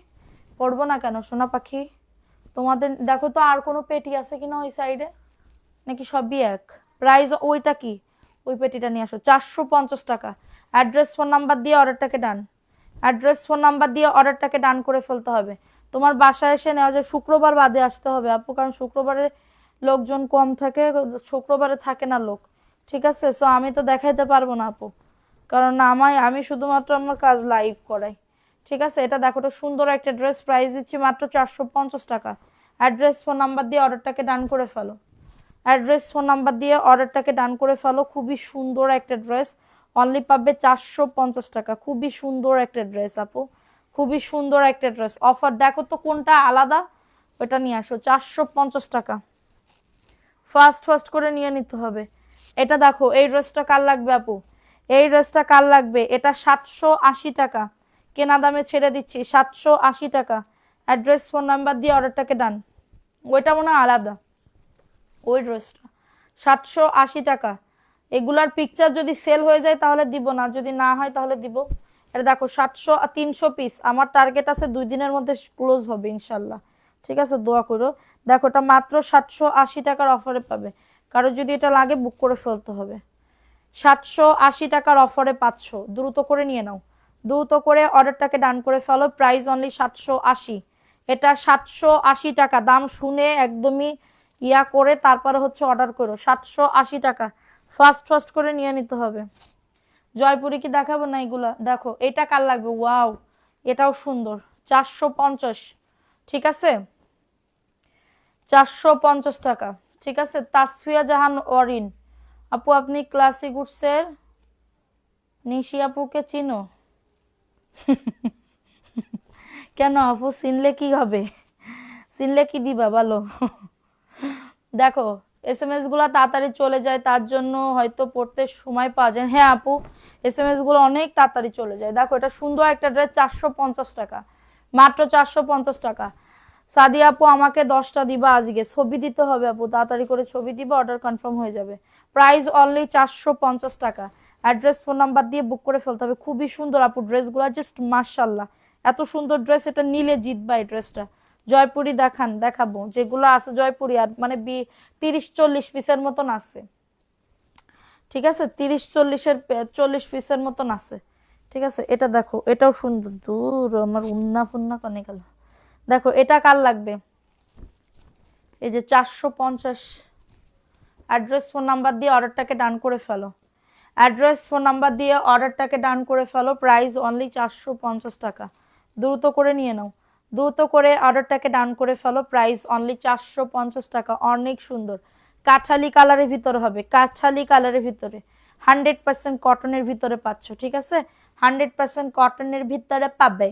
পরবো না কেন সোনা পাখি? তোমাদের দেখো তো আর কোনো পেটি আছে কিনা ওই সাইডে, নাকি সবই এক প্রাইস? ওইটা কি, ওই পেটিটা নিয়ে আসো, 450 টাকা। অ্যাড্রেস ফোন নাম্বার দিয়ে অর্ডারটাকে ডান, অ্যাড্রেস ফোন নাম্বার দিয়ে অর্ডারটাকে ডান করে ফেলতে হবে। তোমার বাসায় এসে নেওয়া যায়, শুক্রবার বাদে আসতে হবে আপু, কারণ শুক্রবারে লোকজন কম থাকে, শুক্রবারে থাকে না লোক। ঠিক আছে, সো আমি তো দেখাইতে পারবো না আপু, কারণ আমি শুধুমাত্র আমার কাজ লাইভ করাই। ঠিক আছে, এটা দেখো, এটা সুন্দর একটা ড্রেস, প্রাইস দিচ্ছি মাত্র 450 টাকা। অ্যাড্রেস ফোন নাম্বার দিয়ে অর্ডারটাকে ডান করে ফেলো, অ্যাড্রেস ফোন নাম্বার দিয়ে অর্ডারটাকে ডান করে ফেলো। খুবই সুন্দর একটা ড্রেস, অনলি পাবে 450 টাকা। খুবই সুন্দর একটা ড্রেস আপু, খুবই সুন্দর একটা ড্রেস। অফার দেখো তো কোনটা আলাদা, ওটা নিয়ে আসো, 450 টাকা। ফাস্ট ফাস্ট করে নিয়ে নিতে হবে। এটা দেখো, এই ড্রেসটা কার লাগবে আপু? এই ড্রেসটা কার লাগবে? এটা 780 টাকা, কেনা দামে ছেড়ে দিচ্ছি 780 টাকা। অ্যাড্রেস ফোন নাম্বার দিয়ে অর্ডারটাকে ডান। ওইটা মনে হয় আলাদা, ওই ড্রেসটা 780 টাকা। এগুলার পিকচার যদি সেল হয়ে যায় তাহলে দিব না, যদি না হয় তাহলে দিব। এটা দেখো 300 পিস, আমার টার্গেট আছে 2 দিনের মধ্যে ক্লোজ হবে ইনশাল্লাহ। ঠিক আছে, দোয়া করো। দেখো এটা মাত্র 780 টাকার অফারে পাবে, কারো যদি এটা লাগে বুক করে ফেলতে হবে। 780 টাকার অফারে পাচ্ছ, দ্রুত করে নিয়ে নাও, দ্রুত করে অর্ডারটাকে ডান করে ফেলো। Price only 780। এটা 780 টাকা, দাম শুনে একদমই ইয়া করে তারপরে হচ্ছে অর্ডার করো। 780 টাকা, ফাস্ট ফাস্ট করে নিয়ে নিতে হবে। জয়পুরি কি দেখাবো না? এগুলা দেখো, এটা কার লাগবে? ওয়াও, এটাও সুন্দর, 450। ঠিক আছে, 450 টাকা। ঠিক আছে, তাসফিয়া জাহান অরিন আপু, আপনি ক্লাসিক উডসের নিশি আপুকে চিনো? কেন আপু, চিনলে কি হবে? চিনলে কি দিবা বলো? দেখো এসএমএস গুলা তাড়াতাড়ি চলে যায়, তার জন্য হয়তো পড়তে সময় পাওয়া যায়। হ্যাঁ আপু, এসএমএস গুলো অনেক তাড়াতাড়ি চলে যায়। দেখো এটা সুন্দর একটা ড্রেস, 450 টাকা, মাত্র 450 টাকা। সাদিয়া আপু আমাকে 10টা দিবা, আজকে ছবি দিতে হবে আপু, তাড়াতাড়ি করে ছবি দিবা, অর্ডার কনফার্ম হয়ে যাবে। প্রাইস অনলি 450 টাকা। অ্যাড্রেস ফোন নাম্বার দিয়ে বুক করে ফেলতে হবে। খুবই সুন্দর আপু ড্রেসগুলো, জাস্ট মাশাল্লাহ, এত সুন্দর ড্রেস, এটা নিলে জিতবা এই ড্রেসটা। জয়পুরি দেখাবো, যেগুলো আছে জয়পুরি, আর মানে 30-40 পিসের মতন আছে। ঠিক আছে, 30-40 পিসের মতন আছে। ঠিক আছে, এটা দেখো, এটাও সুন্দর। দূর আমার উন্না ফুন্না কানে গেল। দেখো এটা কার লাগবে? এই যে 450। অ্যাড্রেস ফোন নাম্বার দিয়ে অর্ডারটাকে ডান করে ফেলো। অ্যাড্রেস ফোন নাম্বার দিয়ে অর্ডারটাকে ডান করে ফেলো। প্রাইস অনলি 450 টাকা। দ্রুত করে নিয়ে নাও, দ্রুত করে অর্ডারটাকে ডান করে ফেলো। প্রাইস অনলি 450 টাকা। অনেক সুন্দর কাঠালি কালারের ভিতরে হবে, কাঠালি কালারের ভিতরে 100% কটনের ভিতরে পাচ্ছ। ঠিক আছে, 100% কটনের ভিতরে পাবে।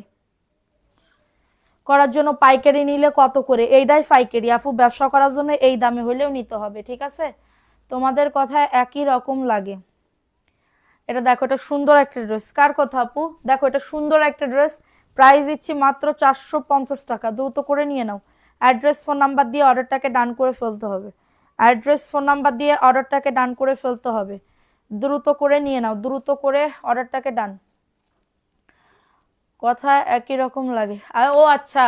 করার জন্য পাইকারি নিলে কত করে? এইটাই পাইকারি আপু, ব্যবসা করার জন্য এই দামে হলেও নিতে হবে। ঠিক আছে, তোমাদের কথা একই রকম লাগে। এটা দেখো, এটা সুন্দর একটা ড্রেস। কার কথা আপু? দেখো এটা সুন্দর একটা ড্রেস। প্রাইস দিচ্ছি মাত্র 450 টাকা। দ্রুত করে নিয়ে নাও। অ্যাড্রেস ফোন নাম্বার দিয়ে অর্ডারটাকে ডান করে ফেলতে হবে। অ্যাড্রেস ফোন নাম্বার দিয়ে অর্ডারটাকে ডান করে ফেলতে হবে। দ্রুত করে নিয়ে নাও, দ্রুত করে অর্ডারটাকে ডান। কথা একই রকম লাগে। আর ও আচ্ছা,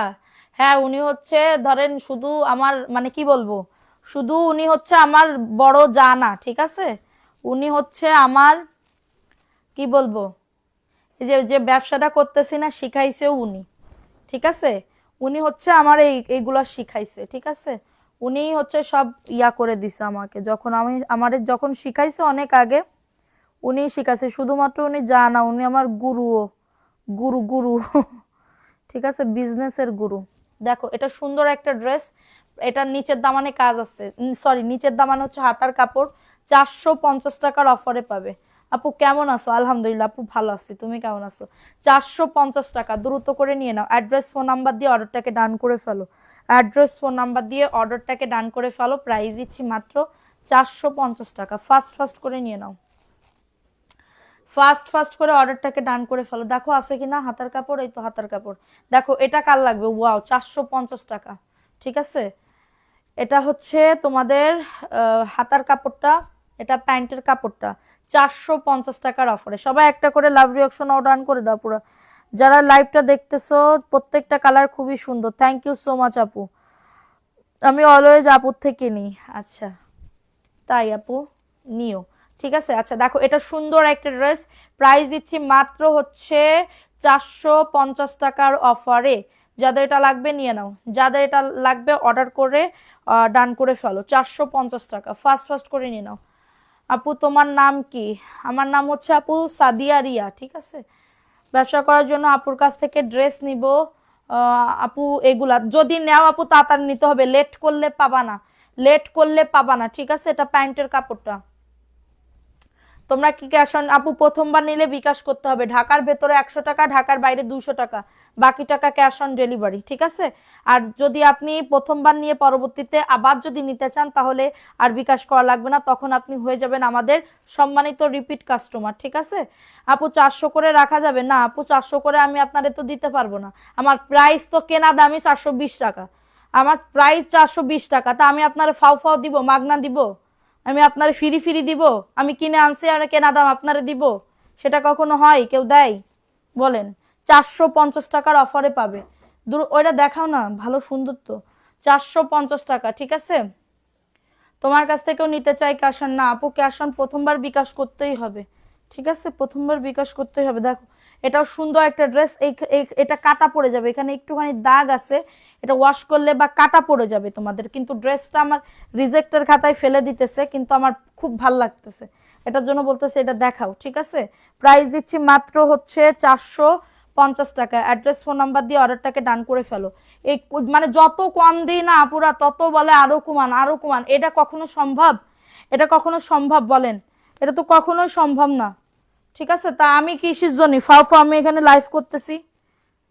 হ্যাঁ উনি হচ্ছে ধরেন শুধু আমার মানে কি বলবো, শুধু উনি হচ্ছে আমার বড় জানা। ঠিক আছে, উনি হচ্ছে আমার কি বলবো, এই যে যে ব্যবসাটা করতেছি না, শিখাইছেও উনি। ঠিক আছে, উনি হচ্ছে আমার এইগুলা শিখাইছে। ঠিক আছে, উনি হচ্ছে সব ইয়া করে দিছে আমাকে, যখন আমি আমাদের যখন শিখাইছে অনেক আগে উনি শিখাইছে। শুধুমাত্র উনি জানা, উনি আমার গুরুও, গুরু গুরু ঠিক আছে, বিজনেসের গুরু। দেখো এটা সুন্দর একটা ড্রেস। এটার নিচের দামানে কাজ আছে, সরি নিচের দামানে হচ্ছে হাতার কাপড়। 450 টাকার অফারে পাবে। আপু কেমন আছো? আলহামদুলিল্লাহ আপু ভালো আছি, তুমি কেমন আছো? 450 টাকা। দ্রুত করে নিয়ে নাও। অ্যাড্রেস ফোন নাম্বার দিয়ে অর্ডারটাকে ডান করে ফেলো। অ্যাড্রেস ফোন নাম্বার দিয়ে অর্ডারটাকে ডান করে ফেলো। প্রাইস দিচ্ছি মাত্র 450 টাকা। ফাস্ট ফাস্ট করে নিয়ে নাও, ফাস্ট ফাস্ট করে অর্ডারটাকে ডান করে ফেলো। দেখো আছে কিনা হাতার কাপড়, এই তো হাতার কাপড়। দেখো এটা কার লাগবে? ওয়াও, 450 টাকা। ঠিক আছে, এটা হচ্ছে তোমাদের হাতার কাপড়টা, এটা প্যান্টের কাপড়টা। 450 টাকার অফারে সবাই একটা করে লাভ রিঅ্যাকশন অর্ডার করে দাও পুরো। যারা লাইভটা দেখতেছো প্রত্যেকটা কালার খুবই সুন্দর। থ্যাংক ইউ সো মাচ আপু। আমি অলওয়েজ আপুর থেকে নিই। আচ্ছা তাই আপু, নিও। ঠিক আছে, আচ্ছা দেখো এটা সুন্দর একটা ড্রেস। প্রাইস দিচ্ছি মাত্র হচ্ছে 450 টাকার অফারে। যাদের এটা লাগবে নিয়ে নাও, যাদের এটা লাগবে অর্ডার করে ডান করে ফেলো। 450 টাকা। ফাস্ট ফাস্ট করে নিয়ে নাও। আপু তোমার নাম কি? আমার নাম হচ্ছে আপু সাদিয়া রিয়া। ঠিক আছে, ব্যবসা করার জন্য আপুর কাছ থেকে ড্রেস নিব। আপু এগুলা যদি নেও আপু তাড়াতাড়ি নিতে হবে, লেট করলে পাবা না, লেট করলে পাবা না। ঠিক আছে, এটা প্যান্টের কাপড়টা। তোমরা কি ক্যাশ অন আপু প্রথমবার নিলে বিকাশ করতে হবে। ঢাকার ভেতরে 100 টাকা, ঢাকার বাইরে 200 টাকা, বাকি টাকা ক্যাশ অন ডেলিভারি। ঠিক আছে, আর যদি আপনি প্রথমবার নিয়ে পরবর্তীতে আবার যদি নিতে চান তাহলে আর বিকাশ করা লাগবে না, তখন আপনি হয়ে যাবেন আমাদের সম্মানিত রিপিট কাস্টমার। ঠিক আছে আপু, 400 করে রাখা যাবে না? আপু 400 করে আমি আপনাদের তো দিতে পারবো না, আমার প্রাইস তো কেনা দামই 420 টাকা। আমার প্রাইস 420 টাকা, তা আমি আপনার ফাও ফাও দিব, মাগনা দিব? আমি আপনার ফিরি ফিরি দিব? আমি কিনে আনছি আর কেনা দাম আপনারে দিব? সেটা কখনো হয়? কেউ দেয়? বলেন। 450 টাকার অফারে পাবে। ওইটা দেখাও না, ভালো সুন্দর তো। 450 টাকা। ঠিক আছে, তোমার কাছ থেকেও নিতে চাই ক্যাশ অন। না আপু ক্যাশ অন প্রথমবার বিকাশ করতেই হবে। ঠিক আছে, প্রথমবার বিকাশ করতেই হবে। দেখো এটাও সুন্দর একটা ড্রেস। এটা কাটা পড়ে যাবে, এখানে একটুখানি দাগ আছে, এটা ওয়াশ করলে বা কাটা পড়ে যাবে তোমাদের, কিন্তু ড্রেসটা আমার রিজেক্টের খাতায় ফেলে দিতেছে, কিন্তু আমার খুব ভাল লাগতেছে, এটার জন্য বলতেছে এটা দেখাও। ঠিক আছে, প্রাইস দিচ্ছি মাত্র হচ্ছে 450 টাকা। অ্যাড্রেস ফোন নাম্বার দিয়ে অর্ডারটাকে ডান করে ফেলো। এই মানে যত কম দিই না আপুরা তত বলে আরো কমান, আরো কমান। এটা কখনো সম্ভব? এটা কখনো সম্ভব বলেন? এটা তো কখনোই সম্ভব না। ঠিক আছে, তা আমি কিসের জন্য ফাও ফাও আমি এখানে লাইভ করতেছি?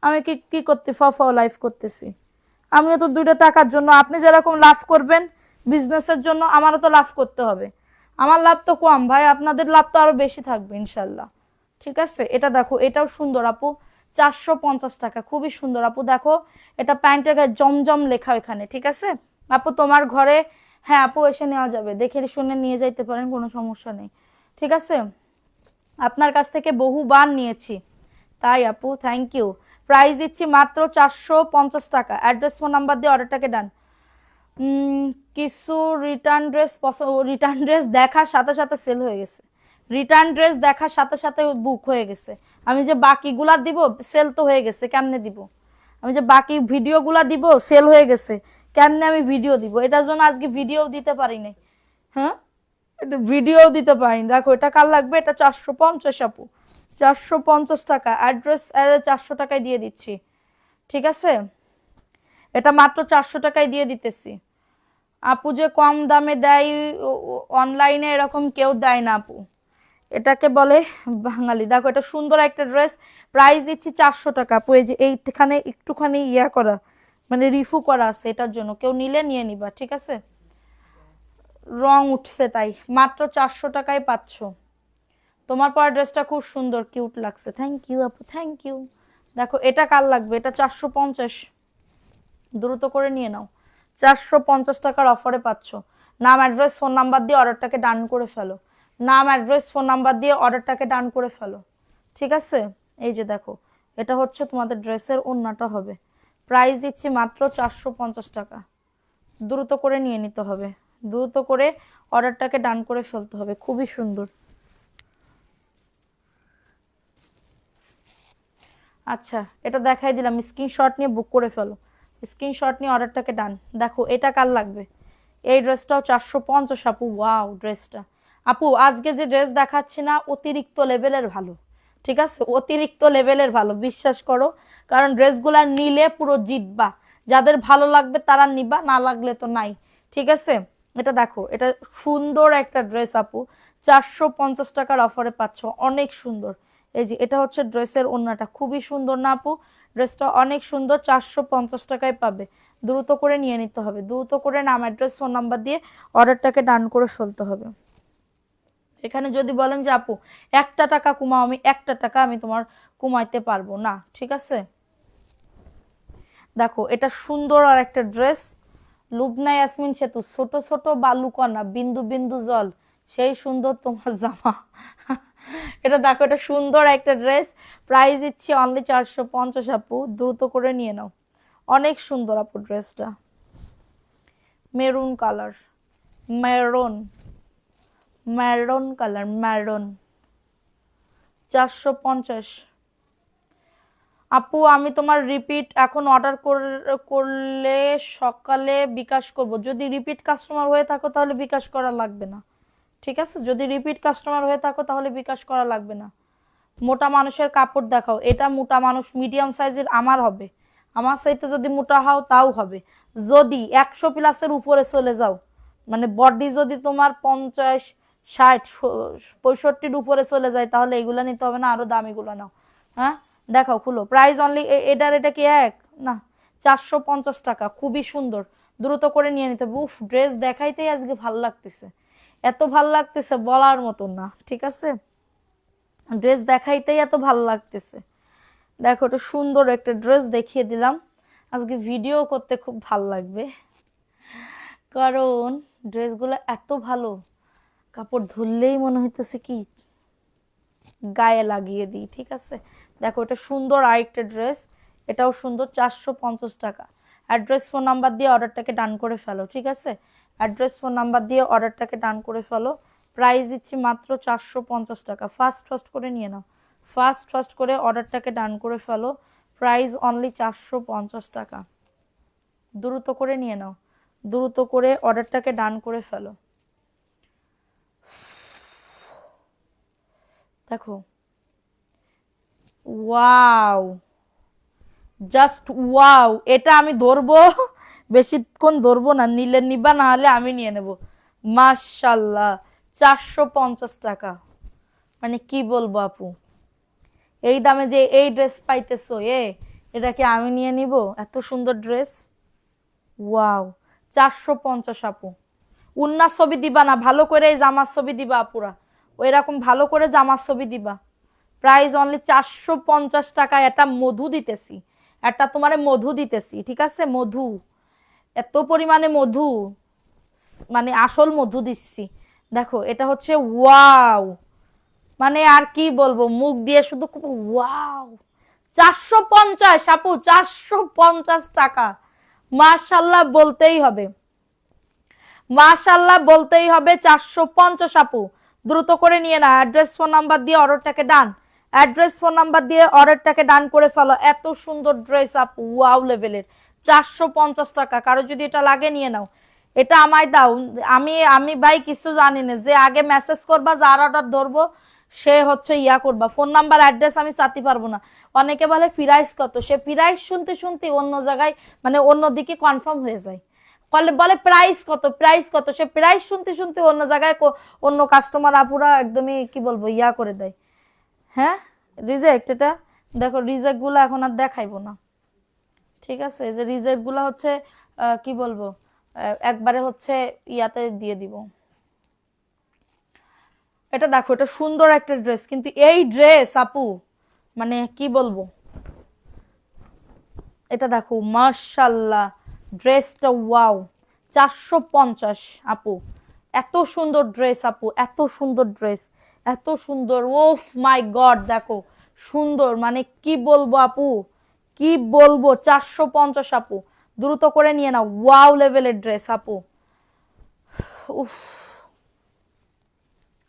আমি কি কি করতে ফাও ফাও লাইভ করতেছি? আমিও তো 2টা টাকার জন্য, আপনি যেরকম লাভ করবেন বিজনেসের জন্য আমারও তো লাভ করতে হবে। আমার লাভ তো কম ভাই, আপনাদের লাভ তো আরো বেশি থাকবে ইনশাল্লাহ। ঠিক আছে, এটা দেখো এটাও সুন্দর আপু। 450 টাকা, খুবই সুন্দর আপু। দেখো এটা প্যান্টের গায়ে জমজম লেখা এখানে। ঠিক আছে আপু, তোমার ঘরে হ্যাঁ আপু এসে নেওয়া যাবে, দেখে শুনে নিয়ে যাইতে পারেন, কোনো সমস্যা নেই। ঠিক আছে, আপনার কাছ থেকে বহুবার নিয়েছি তাই আপু, থ্যাংক ইউ। প্রাইস দিচ্ছি মাত্র 450 টাকা। অ্যাড্রেস ফোন নাম্বার দিয়ে অর্ডারটাকে ডান। কিছু রিটার্ন ড্রেস রিটার্ন ড্রেস দেখার সাথে সাথে সেল হয়ে গেছে, রিটার্ন ড্রেস দেখার সাথে সাথে বুক হয়ে গেছে। আমি যে বাকিগুলা দিব সেল তো হয়ে গেছে, কেমনে দিব? আমি যে বাকি ভিডিওগুলা দিব সেল হয়ে গেছে, কেমনে আমি ভিডিও দিব? এটার জন্য আজকে ভিডিও দিতে পারি নাই। হ্যাঁ, এটা ভিডিও দিতে পারি। দেখো এটা কার লাগবে? এটা 450 আপু, 450 টাকা। অ্যাড্রেস 400 টাকায় দিয়ে দিচ্ছি, ঠিক আছে? এটা মাত্র 400 টাকায় দিয়ে দিতেছি। আপু যে কম দামে দেয় অনলাইনে, এরকম কেউ দেয় না আপু, এটাকে বলে বাঙালি। দেখো এটা সুন্দর একটা ড্রেস, প্রাইস দিচ্ছি 400 টাকা আপু। এই যে এইখানে একটুখানি ইয়া করা, মানে রিফু করা আছে, এটার জন্য কেউ নিলে নিয়ে নিবা, ঠিক আছে? রং উঠছে তাই, মাত্র 400 টাকায় পাচ্ছ। তোমার পরা ড্রেসটা খুব সুন্দর, কিউট লাগছে। থ্যাংক ইউ আপু, থ্যাংক ইউ। দেখো এটা কার লাগবে? এটা 450, দ্রুত করে নিয়ে নাও। 450 টাকার অফারে পাচ্ছ। নাম, অ্যাড্রেস, ফোন নাম্বার দিয়ে অর্ডারটাকে ডান করে ফেলো। নাম, অ্যাড্রেস, ফোন নাম্বার দিয়ে অর্ডারটাকে ডান করে ফেলো, ঠিক আছে? এই যে দেখো, এটা হচ্ছে তোমাদের ড্রেসের ওড়নাটা হবে। প্রাইস দিচ্ছি মাত্র 450 টাকা। দ্রুত করে নিয়ে নিতে হবে, দ্রুত করে অর্ডারটাকে ডান করে ফেলতে হবে। খুবই সুন্দর। আচ্ছা, এটা দেখাই দিলাম, স্ক্রিনশট নিয়ে বুক করে ফেলো, স্ক্রিনশট নিয়ে অর্ডারটাকে ডান। দেখো এটা কার লাগবে? এই ড্রেসটাও 450 আপু। ওয়াও ড্রেসটা আপু, আজকে যে ড্রেস দেখাচ্ছি না, অতিরিক্ত লেভেলের ভালো, ঠিক আছে? অতিরিক্ত লেভেলের ভালো, বিশ্বাস করো। কারণ ড্রেসগুলা নিলে পুরো জিতবা। যাদের ভালো লাগবে তারা নিবা, না লাগলে তো নাই, ঠিক আছে? এটা দেখো, এটা সুন্দর একটা ড্রেস আপু, 450 টাকার অফারে পাচ্ছ, অনেক সুন্দর। এই যে এটা হচ্ছে ড্রেসের ওড়নাটা, খুবই সুন্দর না আপু? ড্রেসটা অনেক সুন্দর, 450 টাকায় পাবে। দ্রুত করে নিয়ে নিতে হবে, দ্রুত করে নাম, অ্যাড্রেস, ফোন নাম্বার দিয়ে অর্ডারটাকে ডান করে ফেলতে হবে। এখানে যদি বলেন যে আপু একটা টাকা কমাও, আমি একটা টাকা আমি তোমার কমাইতে পারবো না, ঠিক আছে? দেখো এটা সুন্দর আর একটা ড্রেস, লুবনা ইয়াসমিন সেতু, ছোট ছোট বালুকণা, বিন্দু বিন্দু জল, সেই সুন্দর তোমার জামা। এটা দেখো, এটা সুন্দর একটা ড্রেস, প্রাইস দিচ্ছি অনলি 450 আপু, দ্রুত করে নিয়ে নাও। অনেক সুন্দর আপু ড্রেসটা, maroon colour, maroon, maroon colour, maroon, 450 আপু। আমি তোমার রিপিট এখন অর্ডার করলে সকালে বিকাশ করব। যদি রিপিট কাস্টমার হয়ে থাকো তাহলে বিকাশ করা লাগবে না, ঠিক আছে? যদি রিপিট কাস্টমার হয়ে থাকো তাহলে বিকাশ করা লাগবে না। মোটা মানুষের কাপড় দেখাও। এটা মোটা মানুষ, মিডিয়াম সাইজের আমার হবে, আমার সাইতে যদি মোটা হও তাও হবে। যদি 100 প্লাসের উপরে চলে যাও, মানে বডি যদি তোমার 50, 60, 65-র উপরে চলে যায়, তাহলে এগুলা নিতে হবে না, আরো দামিগুলো নাও। হ্যাঁ, দেখাও, খুলো। প্রাইস অনলি, এটা কি এক না, 450 টাকা, খুবই সুন্দর। দ্রুত করে নিয়ে নিতে হবে। উফ, ড্রেস দেখাইতেই আজকে ভাল লাগতেছে, এত ভাল লাগতেছে বলার মতন না, ঠিক আছে? ড্রেস দেখাইতেই এত ভালো লাগতেছে। দেখো, এটা সুন্দর একটা ড্রেস দেখিয়ে দিলাম। আজকে ভিডিও করতে খুব ভাল লাগবে, কারণ ড্রেসগুলো এত ভালো, কাপড় ধরলেই মনে হইতেছে কি গায়ে লাগিয়ে দিই, ঠিক আছে? দেখো এটা সুন্দর আরেকটা ড্রেস, এটাও সুন্দর, 450 টাকা। অ্যাড্রেস, ফোন নাম্বার দিয়ে অর্ডারটাকে ডান করে ফেলো, ঠিক আছে? অ্যাড্রেস, ফোন নাম্বার দিয়ে অর্ডারটাকে ডান করে ফেলো। প্রাইস দিচ্ছি মাত্র 450 টাকা। ফার্স্ট ফার্স্ট করে নিয়ে নাও, ফার্স্ট ফার্স্ট করে অর্ডারটাকে ডান করে ফেলো। প্রাইস অনলি 450 টাকা। দ্রুত করে নিয়ে নাও, দ্রুত করে অর্ডারটাকে ডান করে ফেলো। দেখো, ওয়াও, জাস্ট ওয়াও। এটা আমি ধরবো, বেশিক্ষণ ধরবো না, নিলে নিবা, না হলে আমি নিয়ে নেব। মাশাল্লাহ, 450 টাকা, মানে কি বলবো আপু, এই দামে যে এই ড্রেস পাইতেছো, এটা কি আমি নিয়ে নিব? এত সুন্দর ড্রেস, ওয়াও, 450 আপু। উন্নার ছবি দিবা না, ভালো করে এই জামার ছবি দিবা আপুরা, ওই রকম ভালো করে জামার ছবি দিবা। প্রাইস অনলি 450 টাকায় একটা মধু দিতেছি, একটা তোমার মধু দিতেছি, ঠিক আছে? মধু, এত পরিমাণে মধু, মানে আসল মধু দিচ্ছি। দেখো এটা হচ্ছে ওয়াও, মানে আর কি বলবো, মুখ দিয়ে শুধু ওয়াও। 450 আপু, 450 টাকা, মাশাল্লাহ বলতেই হবে, মাশাল্লাহ বলতেই হবে। 450 আপু, দ্রুত করে নিয়ে না। অ্যাড্রেস, ফোন নাম্বার দিয়ে অর্ডারটাকে ডান, অ্যাড্রেস ফোন নাম্বার দিয়ে অর্ডারটাকে ডান করে ফেলো। এত সুন্দর ড্রেস আপু, ওয়াও লেভেলের, 450 টাকা। কারো যদি এটা লাগে নিয়ে নাও, এটা আমায় দাও। আমি আমি ভাই কিছু জানি না, যে আগে মেসেজ করবা যার অর্ডার ধরবো সে হচ্ছে ইয়া করবা, ফোন নাম্বার অ্যাড্রেস আমি চাতে পারবো না। অনেকে বলে প্রাইস কত, সে প্রাইস শুনতে শুনতে অন্য জায়গায় মানে অন্য দিকে কনফার্ম হয়ে যায়। বলে প্রাইস কত, প্রাইস কত, সে প্রাইস শুনতে শুনতে অন্য জায়গায় অন্য কাস্টমার আপুরা একদমই কি বলবো ইয়া করে দেয়। হ্যাঁ, রিজেক্ট। এটা দেখো রিজেক্ট গুলো এখন আর দেখাইবো না, ঠিক আছে? যে রিজেক্ট গুলো হচ্ছে কি বলবো একবারে হচ্ছে ইয়াতে দিয়ে দিব। এটা দেখো, এটা সুন্দর একটা ড্রেস, কিন্তু এই ড্রেস আপু মানে কি বলবো, এটা দেখো মাশাল্লাহ ড্রেসটা ওয়াও, 450 আপু। এত সুন্দর ড্রেস আপু, এত সুন্দর ড্রেস, এত সুন্দর, ওফ মাই গড। দেখো সুন্দর মানে কি বলবো আপু, কি বলবো, 450 আপু, দ্রুত করে নিয়ে নাও। ওয়াও লেভেলের ড্রেস আপু। উফ,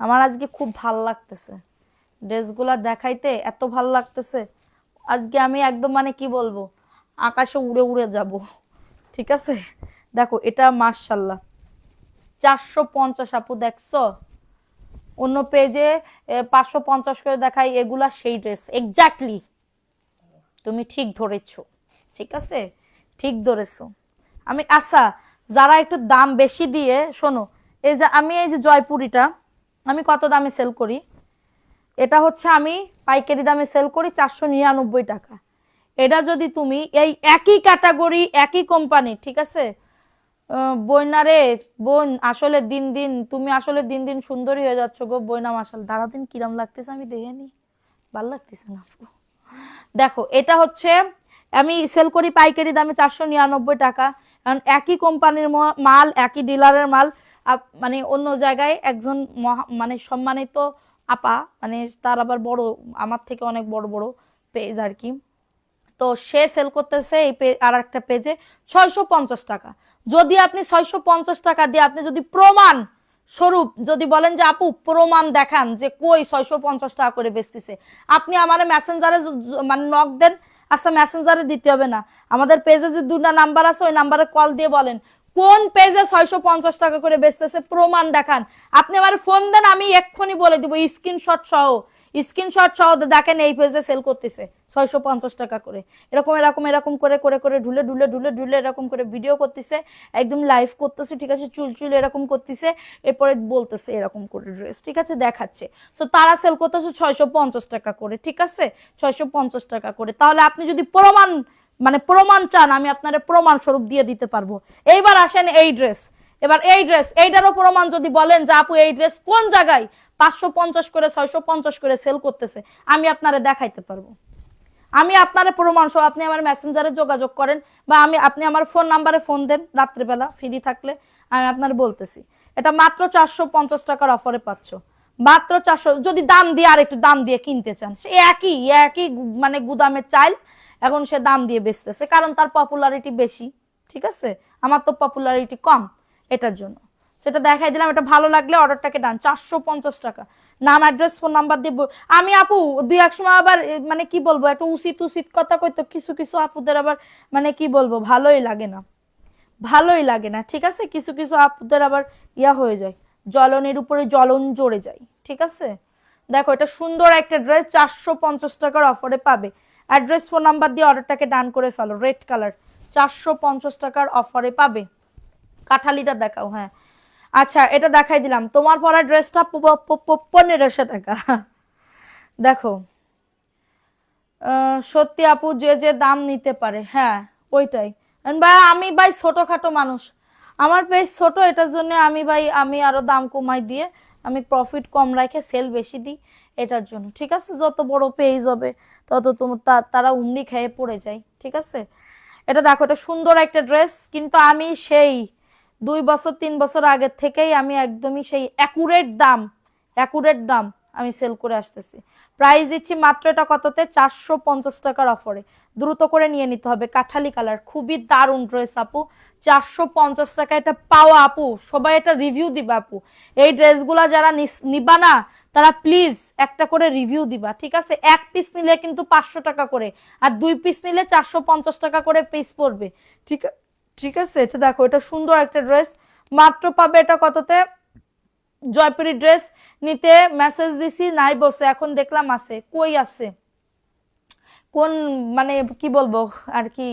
আমার আজকে খুব ভাল লাগতেছে ড্রেসগুলা দেখাইতে, এত ভাল লাগতেছে আজকে। আমি একদম মানে কি বলবো আকাশে উড়ে উড়ে যাব, ঠিক আছে? দেখো এটা মাশাল্লাহ 450 আপু, দেখছো? অন্য পেজে 550 করে দেখাই, এগুলা সেই ড্রেস এক্স্যাক্টলি। তুমি ঠিক ধরেছো, ঠিক আছে, ঠিক ধরেছো। আমি আচ্ছা, যারা একটু দাম বেশি দিয়ে, শোনো, এই যে আমি এই যে জয়পুরিটা আমি কত দামে সেল করি, এটা হচ্ছে আমি পাইকারি দামে সেল করি 499 টাকা। এটা যদি তুমি এই একই ক্যাটাগরি একই কোম্পানি, ঠিক আছে বইনা রে বোন, আসলে দিন দিন তুমি আসলে দিন দিন সুন্দরী হয়ে যাচ্ছ গো বইনা, মাসাল দাঁড়া দিন কিরম লাগতেছে আমি দেখে নি, ভাল লাগতেছে না। দেখো এটা হচ্ছে আমি সেল করি পাইকারি দামে 499 টাকা, কারণ একই কোম্পানির মাল, একই ডিলারের মাল। মানে অন্য জায়গায় একজন মানে সম্মানিত আপা, মানে তার আবার বড়, আমার থেকে অনেক বড় বড় পেজ আর কি, তো সে সেল করতেছে এই আর একটা পেজে 650 টাকা। যদি আপনি 650 টাকা দিয়ে আপনি যদি প্রমাণ স্বরূপ যদি বলেন যে আপু প্রমাণ দেখান যে কই 650 টাকা করে বেচতেছে, আপনি আমার মেসেঞ্জারে মানে নক দেন। আচ্ছা মেসেঞ্জারে দিতে হবে না, আমাদের পেজে যে দুটো নাম্বার আছে ওই নাম্বারে কল দিয়ে বলেন কোন পেজে 650 টাকা করে বেচতেছে, প্রমাণ দেখান। আপনি আমার ফোন দেন, আমি এক্ষুনি বলে দিব স্ক্রিনশট সহ, স্ক্রিনশট সহ দেখেন এই পেজে সেল করতেছে 650 টাকা করে। এরকম এরকম এরকম করে করে করে ঢুলে ঢুলে ঢুলে ঢুলে এরকম করে ভিডিও করতেছে, একদম লাইভ করতেছে, ঠিক আছে, চুল চুল এরকম করতেছে, এরপরে বলতেছে এরকম করে ড্রেস, ঠিক আছে, দেখাচ্ছে। সো তারা সেল করতেছে 650 টাকা করে, ঠিক আছে, 650 টাকা করে। তাহলে আপনি যদি প্রমাণ মানে প্রমাণ চান, আমি আপনার প্রমাণ স্বরূপ দিয়ে দিতে পারবো। এইবার আসেন এই ড্রেস, এবার এই ড্রেস, এইটারও প্রমাণ যদি বলেন যে আপু এই ড্রেস কোন জায়গায় 550 করে 650 করে সেল করতেছে, আমি আপনারে দেখাইতে পারবো। আমি আপনারে প্রমাণ সহ, আপনি আমার মেসেঞ্জারে যোগাযোগ করেন বা আপনি আমার ফোন নাম্বারে ফোন দেন রাত্রেবেলা ফ্রি থাকলে, আমি আপনার বলতেছি। এটা মাত্র 450 টাকার অফারে পাচ্ছ, মাত্র 400। যদি দাম দিয়ে আর একটু দাম দিয়ে কিনতে চান, সে একই একই মানে গুদামের চাল, এখন সে দাম দিয়ে বেচতেছে কারণ তার পপুলারিটি বেশি, ঠিক আছে, আমার তো পপুলারিটি কম, এটার জন্য সেটা দেখাই দিলাম। এটা ভালো লাগলে অর্ডারটাকে ডান, 450 টাকা। নাম অ্যাড্রেস ফোন নাম্বার দিব আমি। আপু দুই এক সময় আবার মানে কি বলবো একটু উচিত উচিত কথা কইতো, কিছু কিছু আপুদের আবার মানে কি বলবো ভালোই লাগে না, ভালোই লাগে না, ঠিক আছে, কিছু কিছু আপুদের আবার ইয়া হয়ে যায়, জ্বলনের উপরে জ্বলন জড়ে যায়, ঠিক আছে। দেখো এটা সুন্দর একটা ড্রেস, 450 টাকার অফারে পাবে। অ্যাড্রেস ফোন নাম্বার দিয়ে অর্ডারটাকে ডান করে ফেলো। রেড কালার, 450 টাকার অফারে পাবে। কাঠালিটা দেখাও। হ্যাঁ আচ্ছা, এটা দেখাই দিলাম। তোমার পরা ড্রেসটা 1500 টাকা। দেখো সত্যি আপু যে যে দাম নিতে পারে, হ্যাঁ ওইটাই। ভাই আমি ভাই ছোটখাটো মানুষ, আমার পেজ ছোট, এটার জন্য আমি ভাই আমি আরো দাম কমাই দিয়ে আমি প্রফিট কম রাখে সেল বেশি দিই, এটার জন্য, ঠিক আছে। যত বড় পেজ হবে তত তোমার তারা উমরি খেয়ে পড়ে যায়, ঠিক আছে। এটা দেখো, এটা সুন্দর একটা ড্রেস, কিন্তু আমি সেই 2 বছর 3 বছর আগের থেকেই আমি একদমই সেই অ্যাকুরেট দাম আমি সেল করে আসতেছি। প্রাইস দিচ্ছি মাত্র এটা কততে, 450 টাকার অফারে। দ্রুত করে নিয়ে নিতে হবে। কাঠালি কালার, খুবই দারুণ ড্রেস আপু, 450 টাকা এটা পাওয়া আপু, সবাই এটা রিভিউ দিবা আপু। এই ড্রেসগুলা যারা নিবা না তারা প্লিজ একটা করে রিভিউ দিবা, ঠিক আছে? এক পিস নিলে কিন্তু 500 টাকা করে, আর 2 পিস নিলে 450 টাকা করে পিস পড়বে, ঠিক ঠিক আছে? এটা দেখো, এটা সুন্দর একটা ড্রেস, মাত্র পাবে এটা কততে? জয়পুরি ড্রেস নিতে মেসেজ দিছি, নাই বসে, এখন দেখলাম আছে, কই আছে, কোন মানে কি বলবো আর কি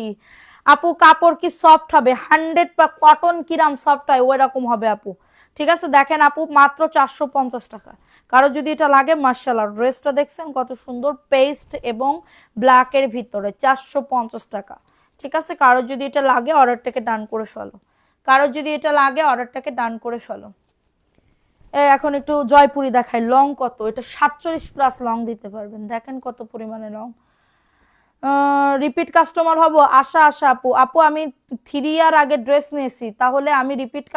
আপু, কাপড় কি সফট হবে? 100 কটন কিরাম সফট হয় ওই রকম হবে আপু, ঠিক আছে? দেখেন আপু, মাত্র 450 টাকা। কারো যদি এটা লাগে, মার্শাল্লাহ, ড্রেসটা দেখছেন কত সুন্দর, পেস্ট এবং ব্ল্যাকের ভিতরে, 450 টাকা, ঠিক আছে? কারো যদি এটা লাগে অর্ডারটাকে ডান করে ফেলো, কারো যদি এটা লাগে অর্ডারটাকে ডান করে ফেলো। এখন একটু জয়পুরি দেখাই, লং কত, এটা 47 প্লাস লং দিতে পারবেন, দেখেন কত পরিমাণে লং। রিপিট কাস্টমার হব, আশা আশা আপু, আপু আমি 3 ইয়ার আগে ড্রেস নিয়েছি, তাহলে আমি রিপিট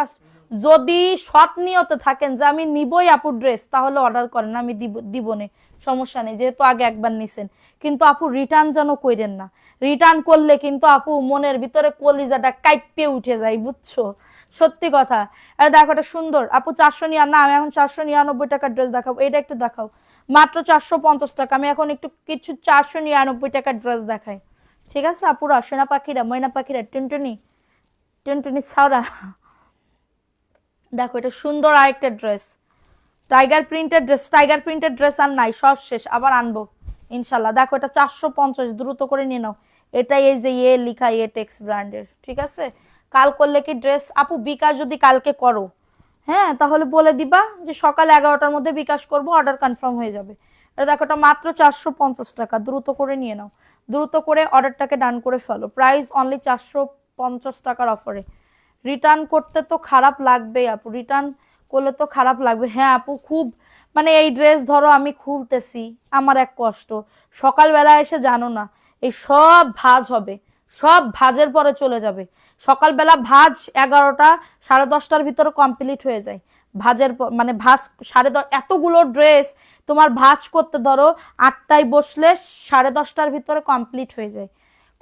যদি সৎ নিয়তে থাকেন যে আমি নিবই আপু ড্রেস, তাহলে অর্ডার করেন, আমি দিবনে, সমস্যা নেই, যেহেতু আগে একবার নিছেন। কিন্তু আপু রিটার্ন যেন কইরেন না, রিটার্ন করলে কিন্তু আপু মনের ভিতরে কলিজাটা কাইপে উঠে যায়, বুঝছো? সত্যি কথা। আর দেখো, এটা সুন্দর আপু, 499 না, আমি এখন 499 টাকার ড্রেস দেখাবো, এটা একটু দেখাও, মাত্র 450 টাকা। আমি এখন একটু কিছু 499 টাকার ড্রেস দেখাই, ঠিক আছে আপুরা, সোনা পাখিরা, ময়না পাখিরা, টুনটুনি টুনটুনি সাউরা। দেখো, এটা সুন্দর আরেকটা ড্রেস, টাইগার প্রিন্টের ড্রেস, টাইগার প্রিন্টের ড্রেস আর নাই, সব শেষ, আবার আনবো ইনশাল্লাহ। দেখো, এটা 450, দ্রুত করে নিয়ে নাও। এটাই এই যে ইয়ে লিখা, ইয়ে টেক্স ব্র্যান্ডের, ঠিক আছে? কাল করলে কি ড্রেস আপু, বিকাশ যদি কালকে করো, হ্যাঁ, তাহলে বলে দিবা যে সকাল 11টার মধ্যে বিকাশ করব, অর্ডার কনফার্ম হয়ে যাবে। দেখো, এটা মাত্র 450 টাকা, দ্রুত করে নিয়ে নাও, দ্রুত করে অর্ডারটাকে ডান করে ফেলো, প্রাইস অনলি 450 টাকার অফারে। রিটার্ন করতে তো খারাপ লাগবেই আপু, রিটার্ন করলে তো খারাপ লাগবে। হ্যাঁ আপু, খুব মানে এই ড্রেস ধরো আমি খুলতেছি, আমার এক কষ্ট, সকালবেলা এসে জানো না, এই সব ভাঁজ হবে, সব ভাঁজের পরে চলে যাবে। সকালবেলা ভাঁজ 11টা 10:30টার ভিতরে কমপ্লিট হয়ে যায়, ভাঁজের মানে ভাঁজ 10:30, এতগুলো ড্রেস তোমার ভাঁজ করতে ধরো 8টায় বসলে 10:30টার ভিতরে কমপ্লিট হয়ে যায়,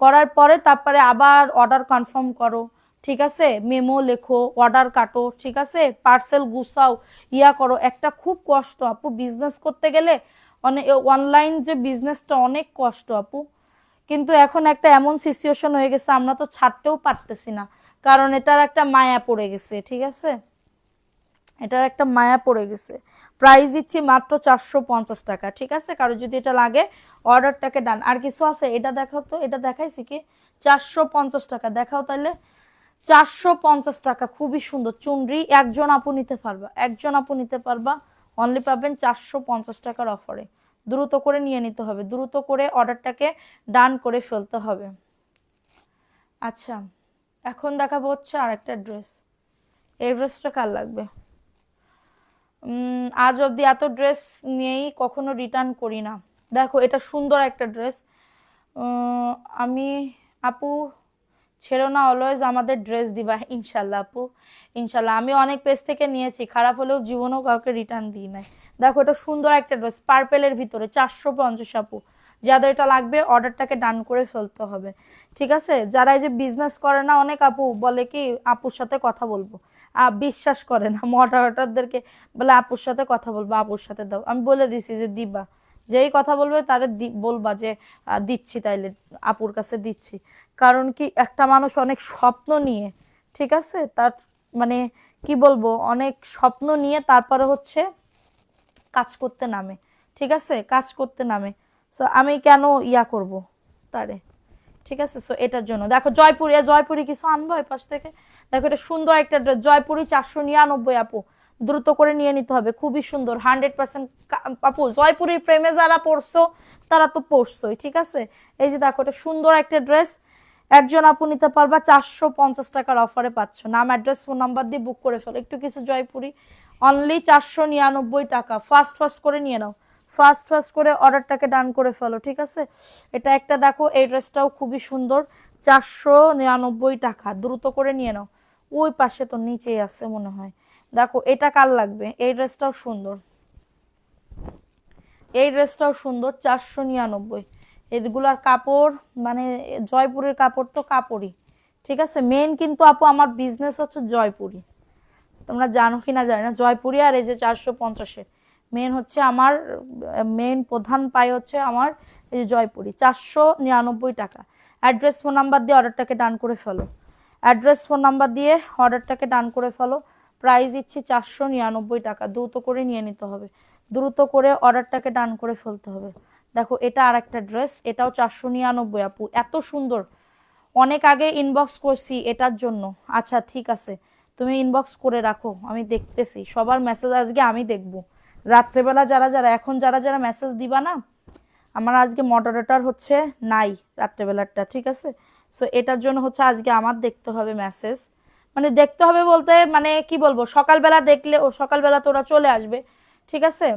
করার পরে তারপরে আবার অর্ডার কনফার্ম করো, ঠিক আছে? মেমো লেখো, অর্ডার কাটো, ঠিক আছে? পার্সেল গুছাও, ইয়া করো, একটা খুব কষ্ট আপু বিজনেস করতে গেলে, অনেক অনলাইন যে বিজনেসটা অনেক কষ্ট আপু। কিন্তু এখন একটা এমন সিচুয়েশন হয়ে গেছে, আমরা তো ছাড়তেও পারতেছি না, কারণ এটার একটা মায়া পড়ে গেছে, ঠিক আছে? এটার একটা মায়া পড়ে গেছে। প্রাইস দিচ্ছি মাত্র 450 টাকা, ঠিক আছে? কারো যদি এটা লাগে অর্ডারটাকে ডান। আর কিছু আছে? এটা দেখাও তো, এটা দেখাইছি কি? 450 টাকা দেখাও তাহলে, 450 টাকা, খুবই সুন্দর চুনরি, একজন আপু নিতে পারবা, একজন আপু নিতে পারবা, অনলি পাবেন 450 টাকার অফারে। দ্রুত করে নিয়ে নিতে হবে, দ্রুত করে অর্ডারটাকে ডান করে ফেলতে হবে। আচ্ছা, এখন দেখাবো হচ্ছে আরেকটা ড্রেস। এই ড্রেসটা কার লাগবে? আজ অবধি এত ড্রেস নিয়েই কখনো রিটার্ন করি না। দেখো, এটা সুন্দর একটা ড্রেস, আমি আপু ছেড়ো না, অলওয়েজ আমাদের ড্রেস দিবা ইনশাল্লাহ আপু, ইনশাল্লাহ। আমি অনেক পেজ থেকে নিয়েছি, খারাপ হলেও জীবনেও কাউকে রিটার্ন দিই নাই। দেখো, এটা সুন্দর একটা ড্রেস, পার্পেলের ভিতরে, 450 আপু, যাদের এটা লাগবে অর্ডারটাকে ডান করে ফেলতে হবে, ঠিক আছে? যারা এই যে বিজনেস করে না, অনেক আপু বলে কি আপুর সাথে কথা বলবো, বিশ্বাস করে না, মডারেটরদেরকে বলে আপুর সাথে কথা বলবো, আপুর সাথে দাও, আমি বলে দিছি যে দিবা, যেই কথা বলবে তাদের বলবা যে দিচ্ছি, তাইলে আপুর কাছে দিচ্ছি। কারণ কি, একটা মানুষ অনেক স্বপ্ন নিয়ে, ঠিক আছে, তার মানে কি বলবো, অনেক স্বপ্ন নিয়ে তারপরে হচ্ছে কাজ করতে নামে, ঠিক আছে, কাজ করতে নামে। সো আমি কেন ইয়া করব তারে, ঠিক আছে? সো এটার জন্য দেখো, জয়পুরি, জয়পুরি কিছু আনবো এই পাশ থেকে। দেখো, এটা সুন্দর একটা ড্রেস, জয়পুরি 499 আপু, দ্রুত করে নিয়ে নিতে হবে, খুবই সুন্দর, 100% আপু, জয়পুরির প্রেমে যারা পড়ছো তারা তো পড়ছোই, ঠিক আছে? এই যে দেখো, এটা সুন্দর একটা ড্রেস, একজন আপু নিতে পারবা, 450 টাকার অফারে পাচ্ছ, নাম অ্যাড্রেস ফোন নাম্বার দিয়ে বুক করে ফেলো। একটু কিছু জয়পুরি, অনলি 499 টাকা, ফাস্ট ফাস্ট করে নিয়ে নাও, ফাস্ট ফাস্ট করে অর্ডারটাকে ডান করে ফেলো, ঠিক আছে? এটা একটা দেখো, এই ড্রেসটাও খুবই সুন্দর, 499 টাকা, দ্রুত করে নিয়ে নাও। ওই পাশে তো নিচেই আছে মনে হয়, দেখো এটা কার লাগবে? এই ড্রেসটাও সুন্দর, এই ড্রেসটাও সুন্দর, 499। এগুলার কাপড় মানে জয়পুরের কাপড় তো কাপড়ই, ঠিক আছে? মেন কিন্তু আপু আমার বিজনেস হচ্ছে জয়পুরি, তোমরা জানো কিনা জানি না, জয়পুরি আর এই যে 450-এ মেন হচ্ছে আমার মেন প্রধান পাই হচ্ছে আমার এই যে জয়পুরি, 499 টাকা। অ্যাড্রেস ফোন নাম্বার দিয়ে অর্ডারটাকে ডান করে ফেলো, অ্যাড্রেস ফোন নাম্বার দিয়ে অর্ডারটাকে ডান করে ফেলো। প্রাইস দিচ্ছি 499 টাকা, দ্রুত করে নিয়ে নিতে হবে, দ্রুত করে অর্ডারটাকে ডান করে ফেলতে হবে। দেখো এটা আর একটা ড্রেস, এটাও 499 আপু, এত সুন্দর। অনেক আগে ইনবক্স করছি এটার জন্য। আচ্ছা ঠিক আছে, তুমি ইনবক্স করে রাখো, আমি দেখতেছি সবার মেসেজ, আজকে আমি দেখব রাত্রেবেলা যারা যারা এখন যারা যারা মেসেজ দিবা না, আমার আজকে মডারেটর হচ্ছে নাই রাত্রেবেলাটা, ঠিক আছে? সো এটার জন্য হচ্ছে আজকে আমার দেখতে হবে মেসেজ, মানে দেখতে হবে বলতে মানে কি বলবো, সকালবেলা দেখলে ও সকালবেলা তো ওরা চলে আসবে, ঠিক আছে?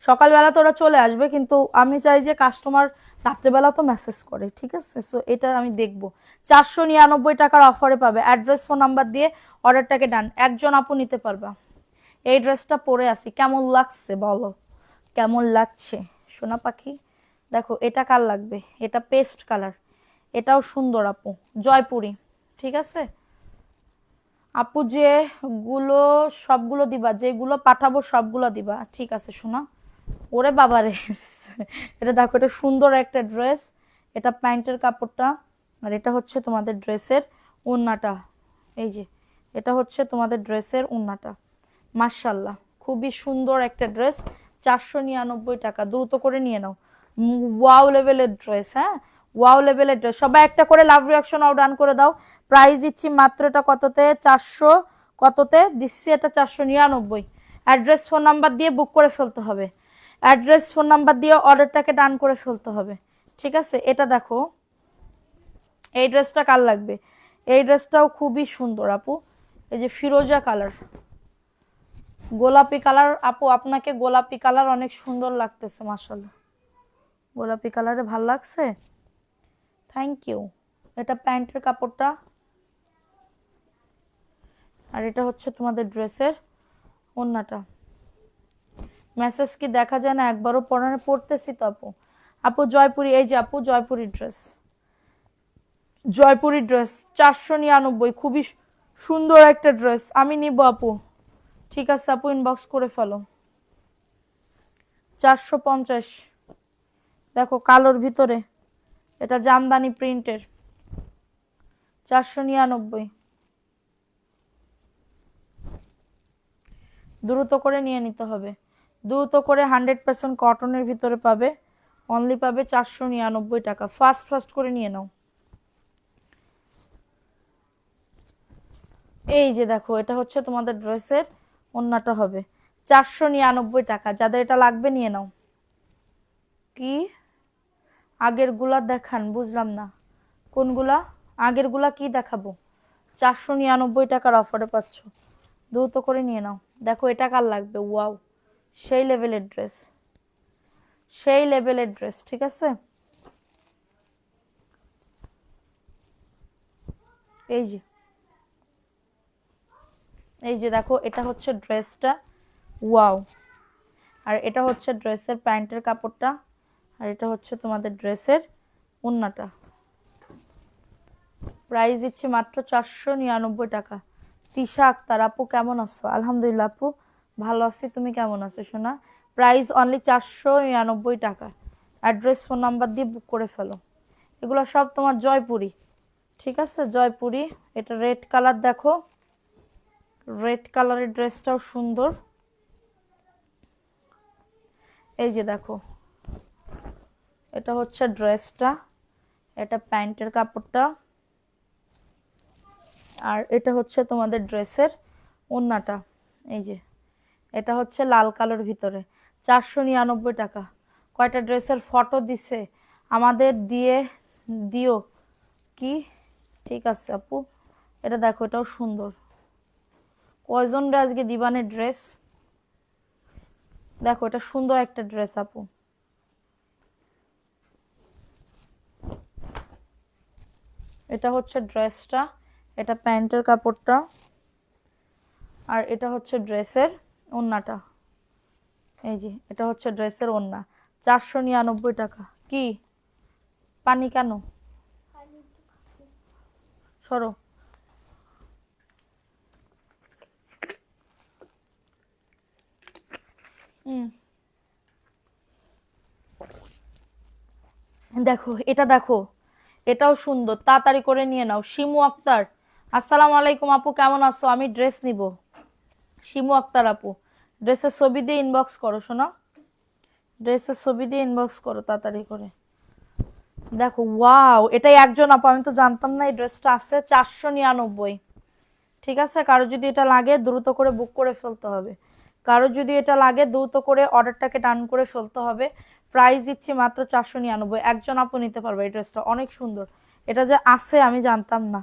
সকালবেলা তো ওরা চলে আসবে, কিন্তু আমি চাই যে কাস্টমার রাত্রেবেলা তো মেসেজ করে, ঠিক আছে? সো এটা আমি দেখব। 499 টাকার অফারে পাবে, অ্যাড্রেস ফোন নাম্বার দিয়ে অর্ডারটাকে ডান। একজন আপু নিতে পারবা। এই ড্রেসটা পরে আসি, কেমন লাগছে বলো, কেমন লাগছে সোনা পাখি? দেখো এটা কার লাগবে, এটা পেস্ট কালার, এটাও সুন্দর আপু, জয়পুরি, ঠিক আছে? আপু যেগুলো সবগুলো দিবা, যেগুলো পাঠাবো সবগুলো দিবা, ঠিক আছে শোনা? ওরে বাবা রে এটা দেখো, এটা সুন্দর একটা ড্রেস, এটা প্যান্টের কাপড়টা, আর এটা হচ্ছে তোমাদের ড্রেসের ওড়নাটা। এই যে এটা হচ্ছে তোমাদের ড্রেসের ওড়নাটা, মাশাল্লাহ খুবই সুন্দর একটা ড্রেস, 499 টাকা, দ্রুত করে নিয়ে নাও। ওয়াও লেভেলের ড্রেস, হ্যাঁ ওয়াও লেভেলের ড্রেস। সবাই একটা করে লাভ রিয়াকশন ডান করে দাও। প্রাইস দিচ্ছি মাত্র এটা কততে, 400 কততে দিচ্ছি এটা, 499। অ্যাড্রেস ফোন নাম্বার দিয়ে বুক করে ফেলতে হবে, অ্যাড্রেস ফোন নাম্বার দিয়ে অর্ডারটাকে ডান করে ফেলতে হবে, ঠিক আছে? এটা দেখো, এই ড্রেসটা কার লাগবে? এই ড্রেসটাও খুবই সুন্দর আপু, এই যে ফিরোজা কালার, গোলাপি কালার আপু, আপনাকে গোলাপি কালার অনেক সুন্দর লাগতেছে, মাশাআল্লাহ গোলাপি কালারে ভাল লাগছে, থ্যাংক ইউ। এটা প্যান্টের কাপড়টা, আর এটা হচ্ছে তোমাদের ড্রেসের ওড়নাটা। মেসেজ কি দেখা যায় না একবারও? পড়তেছি তো আপু। আপু জয়পুরি, এই যে আপু জয়পুরি ড্রেস, জয়পুরি ড্রেস 499, খুবই সুন্দর একটা ড্রেস, আমি নিব আপু, ঠিক আছে আপু ইনবক্স করে ফেলো। 450, দেখো কালোর ভিতরে, এটা জামদানি প্রিন্টের, 499, দ্রুত করে নিয়ে নিতে হবে, দ্রুত করে। 100% কটনের ভিতরে পাবে, অনলি পাবে 499 টাকা, ফাস্ট ফাস্ট করে নিয়ে নাও। এই যে দেখো, এটা হচ্ছে তোমাদের ড্রেসের ওড়নাটা হবে 499 টাকা, যাদের এটা লাগবে নিয়ে নাও। কি আগের গুলা দেখান, বুঝলাম না কোনগুলা, আগের গুলা কি দেখাবো? 499 টাকার অফারে পাচ্ছ, দ্রুত করে নিয়ে নাও। দেখো এটা কার লাগবে, ওয়াও সেই লেভেলের ড্রেস, সেই লেভেলের ড্রেস, ঠিক আছে? এই যে এই যে দেখো, এটা হচ্ছে ড্রেসটা, ওয়াও। আর এটা হচ্ছে ড্রেসের প্যান্টের কাপড়টা, আর এটা হচ্ছে তোমাদের ড্রেসের ওড়নাটা। প্রাইস দিচ্ছি মাত্র 499 টাকা। তিশা আক্তার আপু কেমন আছো? আলহামদুলিল্লাহ আপু ভালো আছি, তুমি কেমন আছো সোনা? প্রাইস অনলি 499 টাকা, অ্যাড্রেস ফোন নাম্বার দিয়ে বুক করে ফেলো। এগুলো সব তোমার জয়পুরি, ঠিক আছে? জয়পুরি। এটা রেড কালার, দেখো রেড কালারের ড্রেসটাও সুন্দর, এই যে দেখো এটা হচ্ছে ড্রেসটা, এটা প্যান্টের কাপড়টা, আর এটা হচ্ছে তোমাদের ড্রেসের ওড়নাটা। এই যে এটা হচ্ছে লাল কালোর ভিতরে, 499 টাকা। কয়টা ড্রেসের ফটো দিছে আমাদের, দিয়ে দিও কি, ঠিক আছে আপু। এটা দেখো, এটাও সুন্দর। কয়জন আজকে দিবানের ড্রেস, দেখো এটা সুন্দর একটা ড্রেস আপু। এটা হচ্ছে ড্রেসটা, এটা প্যান্টের কাপড়টা, আর এটা হচ্ছে ড্রেসের ওড়নাটা। এই যে এটা হচ্ছে ড্রেসের ওড়না, 499 টাকা। কি পানি কেন, সরো। হুম, দেখো এটা দেখো, এটাও সুন্দর, তাড়াতাড়ি করে নিয়ে নাও। শিমু আক্তার, আসসালামু আলাইকুম আপু, কেমন আছো? আমি ড্রেস নিব। শিমু আক্তার আপু, ড্রেসের ছবি দিয়ে ইনবক্স করো শোনা, ড্রেসের ছবি দিয়ে ইনবক্স করো তাড়াতাড়ি করে। দেখো ওয়াও, এটাই একজন আপু, আমি তো জানতাম না এই ড্রেসটা আছে 499। ঠিক আছে, কারো যদি এটা লাগে দ্রুত করে বুক করে ফেলতে হবে, কারো যদি এটা লাগে দ্রুত করে অর্ডারটাকে ডান করে ফেলতে হবে। প্রাইস দিচ্ছি মাত্র 499, একজন আপু নিতে পারবে এই ড্রেসটা, অনেক সুন্দর। এটা যে আছে আমি জানতাম না,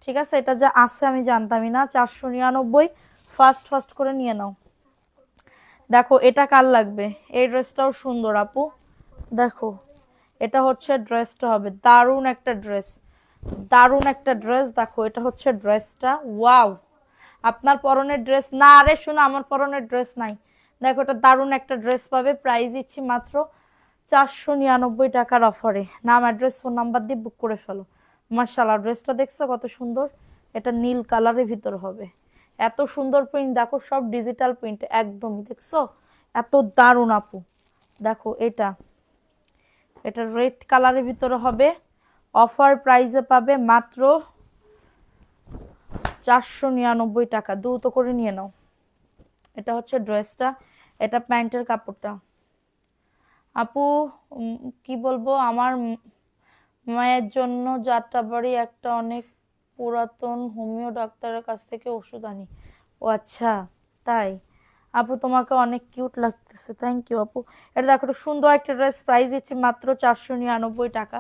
ঠিক আছে, এটা যে আছে আমি জানতামই না। 499, ফার্স্ট ফার্স্ট করে নিয়ে নাও। দেখো এটা কার লাগবে, এই ড্রেসটাও সুন্দর আপু, দেখো এটা হচ্ছে ড্রেসটা, হবে দারুণ একটা ড্রেস, দারুণ একটা ড্রেস। দেখো এটা হচ্ছে ড্রেসটা, ওয়াও। আপনার পরনের ড্রেস না, আরে শোনো আমার পরনের ড্রেস নাই। দেখো এটা দারুণ একটা ড্রেস পাবে, প্রাইস দিচ্ছি মাত্র 499 টাকার অফারে। নাম, অ্যাড্রেস, ফোন নাম্বার দিয়ে বুক করে ফেলো। মাশাআল্লাহ, ড্রেসটা দেখছো কত সুন্দর, এটা নীল কালারের ভিতর হবে, এত সুন্দর প্রিন্ট, দেখো সব ডিজিটাল প্রিন্ট একদমই, দেখছো এত দারুণ আপু। দেখো এটা, এটা রেড কালারের ভিতরে হবে, অফার প্রাইসে পাবে মাত্র 499 টাকা, দ্রুত করে নিয়ে নাও। এটা হচ্ছে ড্রেসটা, এটা প্যান্টের কাপড়টা। আপু কি বলবো, আমার মায়ের জন্য যাত্রাবাড়ি একটা অনেক পুরাতন হোমিও ডাক্তারের কাছ থেকে ওষুধ আনি। ও আচ্ছা, তাই? আপু তোমাকে অনেক কিউট লাগতেছে, থ্যাংক ইউ আপু। এটা দেখো একটা সুন্দর একটা ড্রেস, প্রাইস দিচ্ছি মাত্র 499 টাকা,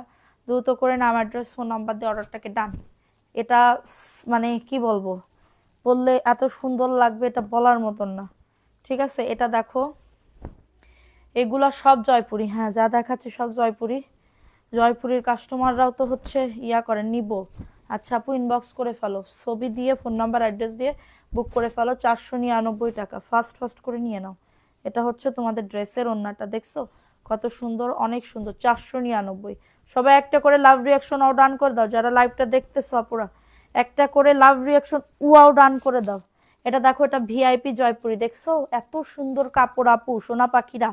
দ্রুত করে নাম, অ্যাড্রেস, ফোন নাম্বার দিয়ে অর্ডারটাকে ডান। এটা মানে কি বলবো, বললে এত সুন্দর লাগবে, এটা বলার মতন না। ঠিক আছে, এটা দেখো, এগুলা সব জয়পুরি, হ্যাঁ যা দেখাচ্ছে সব জয়পুরি। জয়পুরের কাস্টমাররাও তো হচ্ছে ইয়া করে নিব। আচ্ছা আপু ইনবক্স করে ফেলো, ছবি দিয়ে ফোন নাম্বার অ্যাড্রেস দিয়ে বুক করে ফেলো, 499 টাকা, ফার্স্ট ফার্স্ট করে নিয়ে নাও। এটা হচ্ছে তোমাদের ড্রেসের ওড়নাটা, দেখছো কত সুন্দর, অনেক সুন্দর, 499। সবাই একটা করে লাভ রিয়াকশন ও ডান করে দাও, যারা লাইভটা দেখতেছো আপুরা একটা করে লাভ রিয়াকশন উয়াও ডান করে দাও। এটা দেখো, এটা ভিআইপি জয়পুরি, দেখছো এত সুন্দর কাপড় আপু, সোনা পাখিরা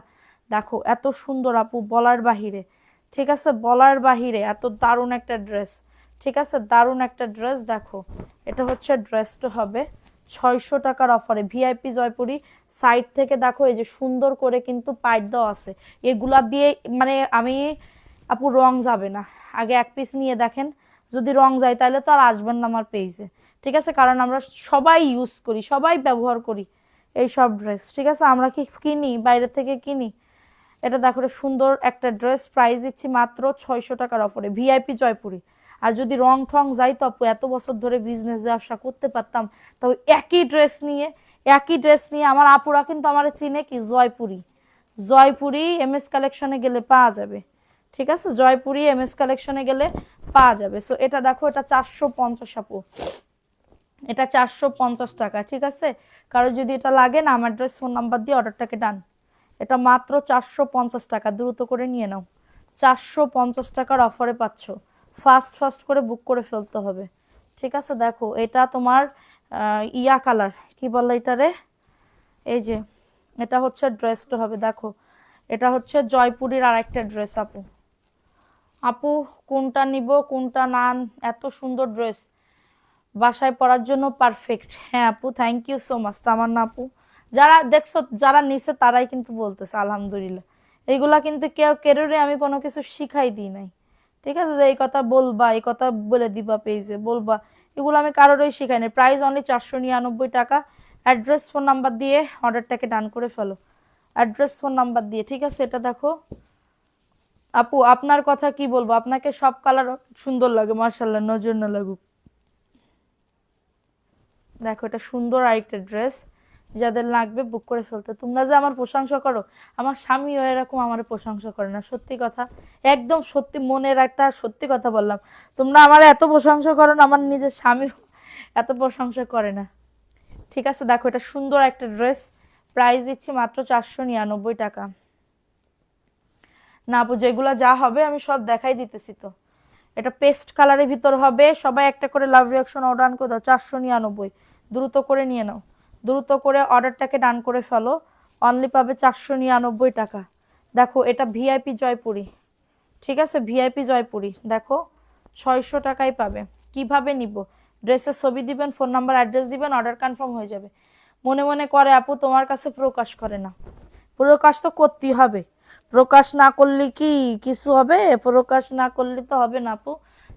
দেখো এত সুন্দর আপু, বলার বাহিরে। ঠিক আছে, বলার বাহিরে এত দারুণ একটা ড্রেস। ঠিক আছে, দারুণ একটা ড্রেস। দেখো এটা হচ্ছে ড্রেসটা হবে 600 টাকার অফারে, ভিআইপি জয়পুরি। সাইড থেকে দেখো এই যে সুন্দর করে কিন্তু পাইট দেওয়া আছে, এগুলা দিয়ে মানে আমি আপু রং যাবে না, আগে এক পিস নিয়ে দেখেন, যদি রং যায় তাহলে তো আর আসবেন না আমার পেজে। ঠিক আছে, কারণ আমরা সবাই ইউজ করি, সবাই ব্যবহার করি এই সব ড্রেস। ঠিক আছে, আমরা কি কিনি, বাইরে থেকে কিনি। এটা দেখো সুন্দর একটা ড্রেস, প্রাইস দিচ্ছি মাত্র 600 টাকার অফারে, ভিআইপি জয়পুরি। আর যদি রং ঠং যাই তো আপু এত বছর ধরে বিজনেস ব্যবসা করতে পারতাম, তবে একই ড্রেস নিয়ে, একই ড্রেস নিয়ে আমার আপুরা কিন্তু আমার চিনে কি জয়পুরি, জয়পুরি এম এস কালেকশনে গেলে পাওয়া যাবে। ঠিক আছে, জয়পুরি এম এস কালেকশনে গেলে পাওয়া যাবে। সো এটা দেখো, এটা 450 আপু, এটা 450 টাকা। ঠিক আছে, কারো যদি এটা লাগে না, আমার অ্যাড্রেস ফোন নাম্বার দিয়ে অর্ডারটাকে ডান। এটা মাত্র 450 টাকা, দ্রুত করে নিয়ে নাও। 450 টাকার অফারে পাচ্ছ, ফাস্ট ফাস্ট করে বুক করে ফেলতে হবে। ঠিক আছে, দেখো এটা তোমার ইয়া কালার, কি বলে এটারে, এই যে এটা হচ্ছে ড্রেসটা হবে, দেখো এটা হচ্ছে জয়পুরের আরেকটা ড্রেস আপু। আপু কোনটা নিব কোনটা না, এত সুন্দর ড্রেস, বাসায় পরার জন্য পারফেক্ট। হ্যাঁ আপু, থ্যাংক ইউ সো মাচ তামান্না আপু। যারা দেখছো, যারা নিছে তারাই কিন্তু বলতেছে আলহামদুলিল্লাহ। এইগুলা কিন্তু কেউ কেরোরে আমি কোনো কিছু শিখাই দিই নাই। ঠিক আছে, যে এই কথা বলবা, এই কথা বলে দিবা পেজে বলবা, এগুলো আমি কারোরই শিখাই নাই। প্রাইস অনলি 499 টাকা। অ্যাড্রেস ফোন নাম্বার দিয়ে অর্ডারটাকে ডান করে ফেলো, অ্যাড্রেস ফোন নাম্বার দিয়ে। ঠিক আছে, এটা দেখো আপু, আপনার কথা কি বলবো, আপনাকে সব কালার সুন্দর লাগে মার্শাল্লাহ, নজর না লাগুক। দেখো এটা সুন্দর আরেকটা ড্রেস, যাদের লাগবে বুক করে ফেলতে। তোমরা যে আমার প্রশংসা করো, আমার স্বামীও এরকম আমার প্রশংসা করে না, সত্যি কথা, একদম সত্যি, মনের একটা সত্যি কথা বললাম। তোমরা আমার এত প্রশংসা করো না, আমার নিজের স্বামী এত প্রশংসা করে না। ঠিক আছে, দেখো এটা সুন্দর একটা ড্রেস, প্রাইস দিচ্ছি মাত্র 499 টাকা। না আপু, যেগুলো যা হবে আমি সব দেখাই দিতেছি তো। এটা পেস্ট কালারের ভিতর হবে, সবাই একটা করে লাভ রিয়াকশন অর্ডার করে দাও, 499, দ্রুত করে নিয়ে নাও, দ্রুত করে অর্ডারটাকে ডান করে ফেলো। অনলি পাবে 499 টাকা। দেখো এটা ভিআইপি জয়পুরি, ঠিক আছে, ভিআইপি জয়পুরি দেখো 600 টাকায় পাবে। কিভাবে নিব? ড্রেসের ছবি দিবেন, ফোন নাম্বার অ্যাড্রেস দিবেন, অর্ডার কনফার্ম হয়ে যাবে। মনে মনে করে আপু তোমার কাছে প্রকাশ করে না, প্রকাশ তো করতেই হবে, প্রকাশ না করলে কি কিছু হবে? প্রকাশ না করলে তো হবে না আপু।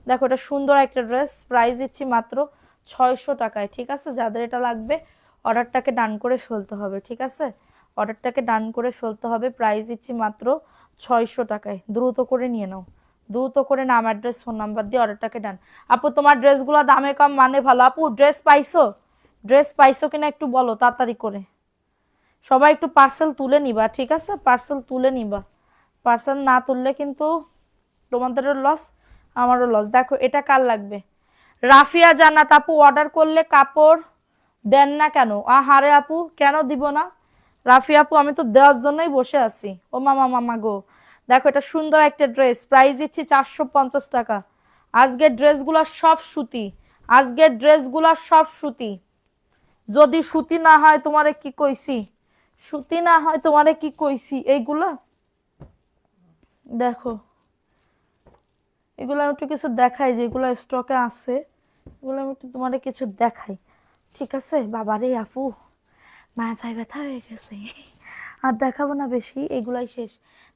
দেখো এটা সুন্দর একটা ড্রেস, প্রাইস দিচ্ছি মাত্র 600 টাকায়, ঠিক আছে। যাদের এটা লাগবে অর্ডারটাকে ডান করে ফেলতে হবে, ঠিক আছে, অর্ডারটাকে ডান করে ফেলতে হবে। প্রাইস দিচ্ছি মাত্র 600 টাকায়, দ্রুত করে নিয়ে নাও, দ্রুত করে নাম অ্যাড্রেস ফোন নাম্বার দিয়ে অর্ডারটাকে ডান। আপু তোমার ড্রেসগুলো দামে কম মানে ভালো। আপু ড্রেস পাইছো? ড্রেস পাইছো কিনা একটু বলো তাড়াতাড়ি করে। সবাই একটু পার্সেল তুলে নিবা, ঠিক আছে, পার্সেল তুলে নিবা। পার্সেল না তুললে কিন্তু তোমাদেরও লস, আমারও লস। দেখো এটা কার লাগবে? রাফিয়া জান্নাত আপু অর্ডার করলে কাপড় দেন না কেন? আহারে আপু কেন দিব না? রাফিয়া আপু আমি তো দেওয়ার জন্যই বসে আছি। ও মামা মামা গো, দেখো এটা সুন্দর একটা ড্রেস, প্রাইস দিচ্ছি 450 টাকা। আজকের ড্রেসগুলো সব সুতি, আজকের ড্রেসগুলো সব সুতি। যদি সুতি না হয় তোমারে কি কইছি, সুতি না হয় তোমারে কি কইছি। এইগুলা দেখো, এগুলো আমি একটু কিছু দেখাই, যেগুলো স্টকে আছে এগুলো আমি একটু তোমারে কিছু দেখাই, ঠিক আছে। বাবারে আপু মাথায় ব্যথা হয়ে গেছে, আর দেখাবো না বেশি, এগুলাই শেষ।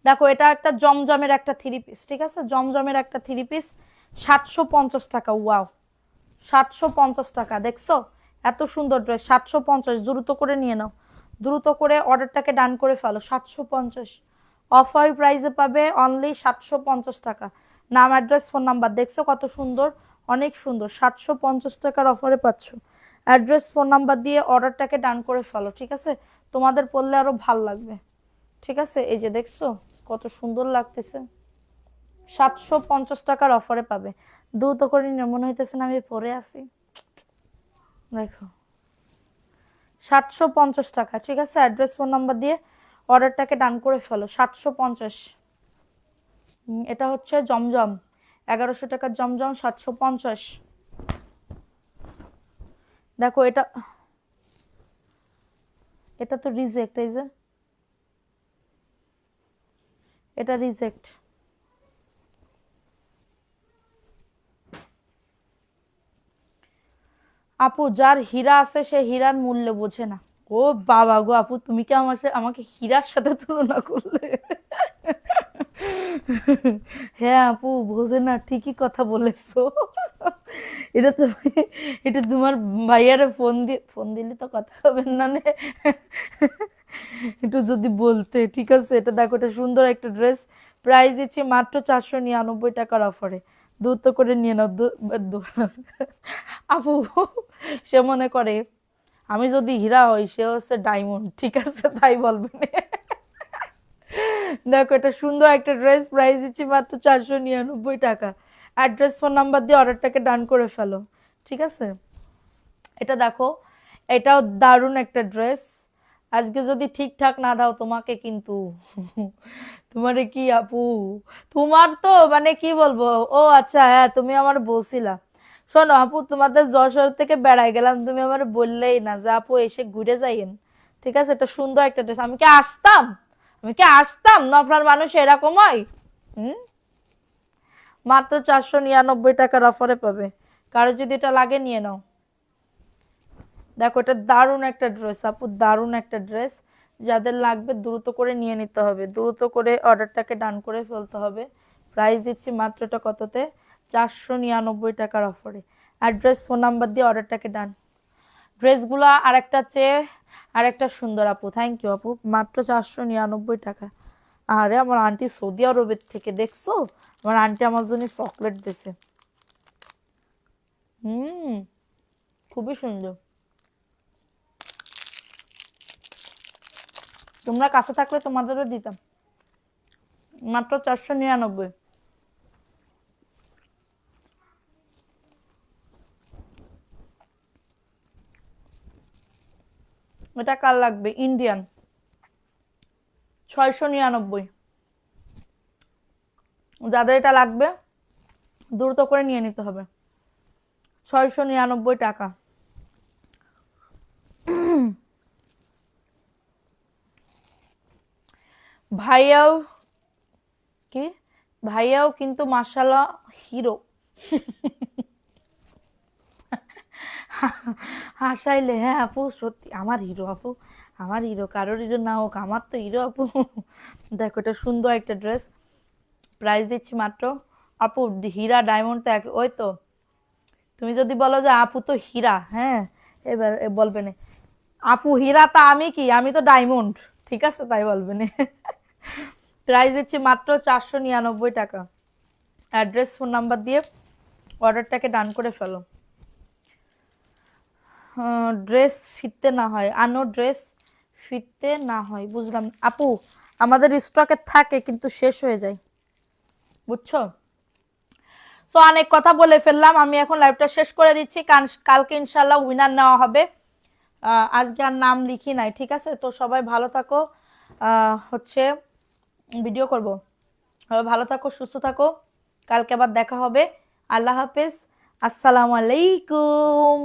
দেখো এটা একটা জমজমের একটা থ্রি পিস, ঠিক আছে, জমজমের একটা থ্রি পিস, 750 টাকা। ওয়াও, 750 টাকা, দেখছো এত সুন্দর ড্রেস, 750। দ্রুত করে নিয়ে নাও, দ্রুত করে অর্ডারটাকে ডান করে ফেলো। 750 অফার প্রাইসে পাবে, অনলি 750 টাকা। নাম অ্যাড্রেস ফোন নাম্বার, দেখছো কত সুন্দর, অনেক সুন্দর, 750 টাকার অফারে পাচ্ছ। অ্যাড্রেস ফোন নাম্বার দিয়ে অর্ডারটাকে ডান করে ফেলো, ঠিক আছে, তোমাদের পড়লে আরো ভাল লাগবে, ঠিক আছে। এই যে দেখছো কত সুন্দর লাগতেছে, 750 টাকার অফারে পাবে। দ্রুত করে নিয়ে, মনে হইতেছে না আমি পরে আসি। দেখো 750 টাকা, ঠিক আছে। অ্যাড্রেস ফোন নাম্বার দিয়ে অর্ডারটাকে ডান করে ফেলো, 750। এটা হচ্ছে জমজম, 1100 টাকার জমজম, 750। দেখো এটা, এটা তো রিজেক্ট, এই যে এটা রিজেক্ট। আপু যার হীরা আছে সে হীরার মূল্য বোঝে না। ও বাবা গো আপু, তুমি কি আমাকে হীরার সাথে তুলনা করলে? হ্যাঁ আপু, বোঝে না, ঠিকই কথা বলেছো। এটা তো, এটা তোমার ভাইয়ারে ফোন দিলে তো কথা হবে না নে। একটু যদি বলতে, ঠিক আছে। এটা দেখো, এটা সুন্দর একটা ড্রেস, প্রাইস দিচ্ছি মাত্র 499 টাকার অফারে। দ্রুত করে নিয়ে নাও। আপু সে মনে করে আমি যদি হীরা হই, সে হচ্ছে ডায়মন্ড, ঠিক আছে, তাই বলবেন। দেখো এটা সুন্দর একটা ড্রেস, প্রাইস দিচ্ছি মাত্র 499 টাকা। অ্যাড্রেস ফোন নাম্বার দিয়ে অর্ডারটাকে ডান করে ফেলো, ঠিক আছে। এটা দেখো, এটাও দারুণ একটা ড্রেস। আজকে যদি ঠিকঠাক না দাও তোমাকে কিন্তু, তোমারে কি আপু, তোমার তো মানে কি বলবো। ও আচ্ছা হ্যাঁ, তুমি আমার বলছিলা। শোনো আপু, তোমাদের যশোর থেকে বেড়াই গেলাম, তুমি আমার বললেই না যে আপু এসে ঘুরে যাইয়েন, ঠিক আছে। এটা সুন্দর একটা ড্রেস, আমি কি আসতাম? আমি কি আসতাম? নফরার মানুষ এরকম হয়? হুম, মাত্র 499 টাকার অফারে পাবে। কারো যদি এটা লাগে নিয়ে নাও। দেখো এটা দারুণ একটা ড্রেস আপু, দারুণ একটা ড্রেস। যাদের লাগবে দ্রুত করে নিয়ে নিতে হবে, দ্রুত করে অর্ডারটাকে ডান করে ফেলতে হবে। প্রাইস দিচ্ছি মাত্রটা কততে? 499 টাকার অফারে। অ্যাড্রেস ফোন নাম্বার দিয়ে অর্ডারটাকে ডান। ড্রেসগুলো আরেকটা চেয়ে আরেকটা সুন্দর আপু, থ্যাংক ইউ আপু, মাত্র 499 টাকা। আরে আমার আন্টি সৌদি আরবের থেকে, দেখছো আমার আন্টি আমার জন্য চকলেট দিছে। হুম, খুবই সুন্দর। তোমরা কাছে থাকলে তোমাদেরও দিতাম। মাত্র 499। এটা কার লাগবে? ইন্ডিয়ান, 699। যাদের এটা লাগবে দ্রুত করে নিয়ে নিতে হবে, 699 টাকা। ভাইয়াও কি ভাইয়াও কিন্তু মাশাআল্লাহ হিরো। হাসাইলে, হ্যাঁ আপু সত্যি আমার হিরো আপু, আমার হিরো, কারোর হিরো না হোক আমার তো হিরো আপু। দেখো এটা সুন্দর একটা ড্রেস, প্রাইস দিচ্ছি মাত্র, আপু হীরা ডায়মন্ড তো ওই তো, তুমি যদি বলো যে আপু তো হীরা, হ্যাঁ এবার বলবে না আপু হীরা, তা আমি কি, আমি তো ডায়মন্ড, ঠিক আছে তাই বলবে না। প্রাইস দিচ্ছি মাত্র 499 টাকা। অ্যাড্রেস ফোন নাম্বার দিয়ে অর্ডারটাকে ডান করে ফেলো। ড্রেস ফিরতে না হয়, আনো ড্রেস ফিরতে না হয়, বুঝলাম আপু, আমাদের স্টকে থাকে কিন্তু শেষ হয়ে যায়, বুঝছো। সো অনেক কথা বলে ফেললাম, আমি এখন লাইভটা শেষ করে দিচ্ছি, কালকে ইনশাল্লাহ উইনার নেওয়া হবে। আজকে আর নাম লিখি নাই, ঠিক আছে, তো সবাই ভালো থাকো, হচ্ছে ভিডিও করব, সবাই ভালো থাকো, সুস্থ থাকো, কালকে আবার দেখা হবে। আল্লাহ হাফেজ, আসসালামু আলাইকুম।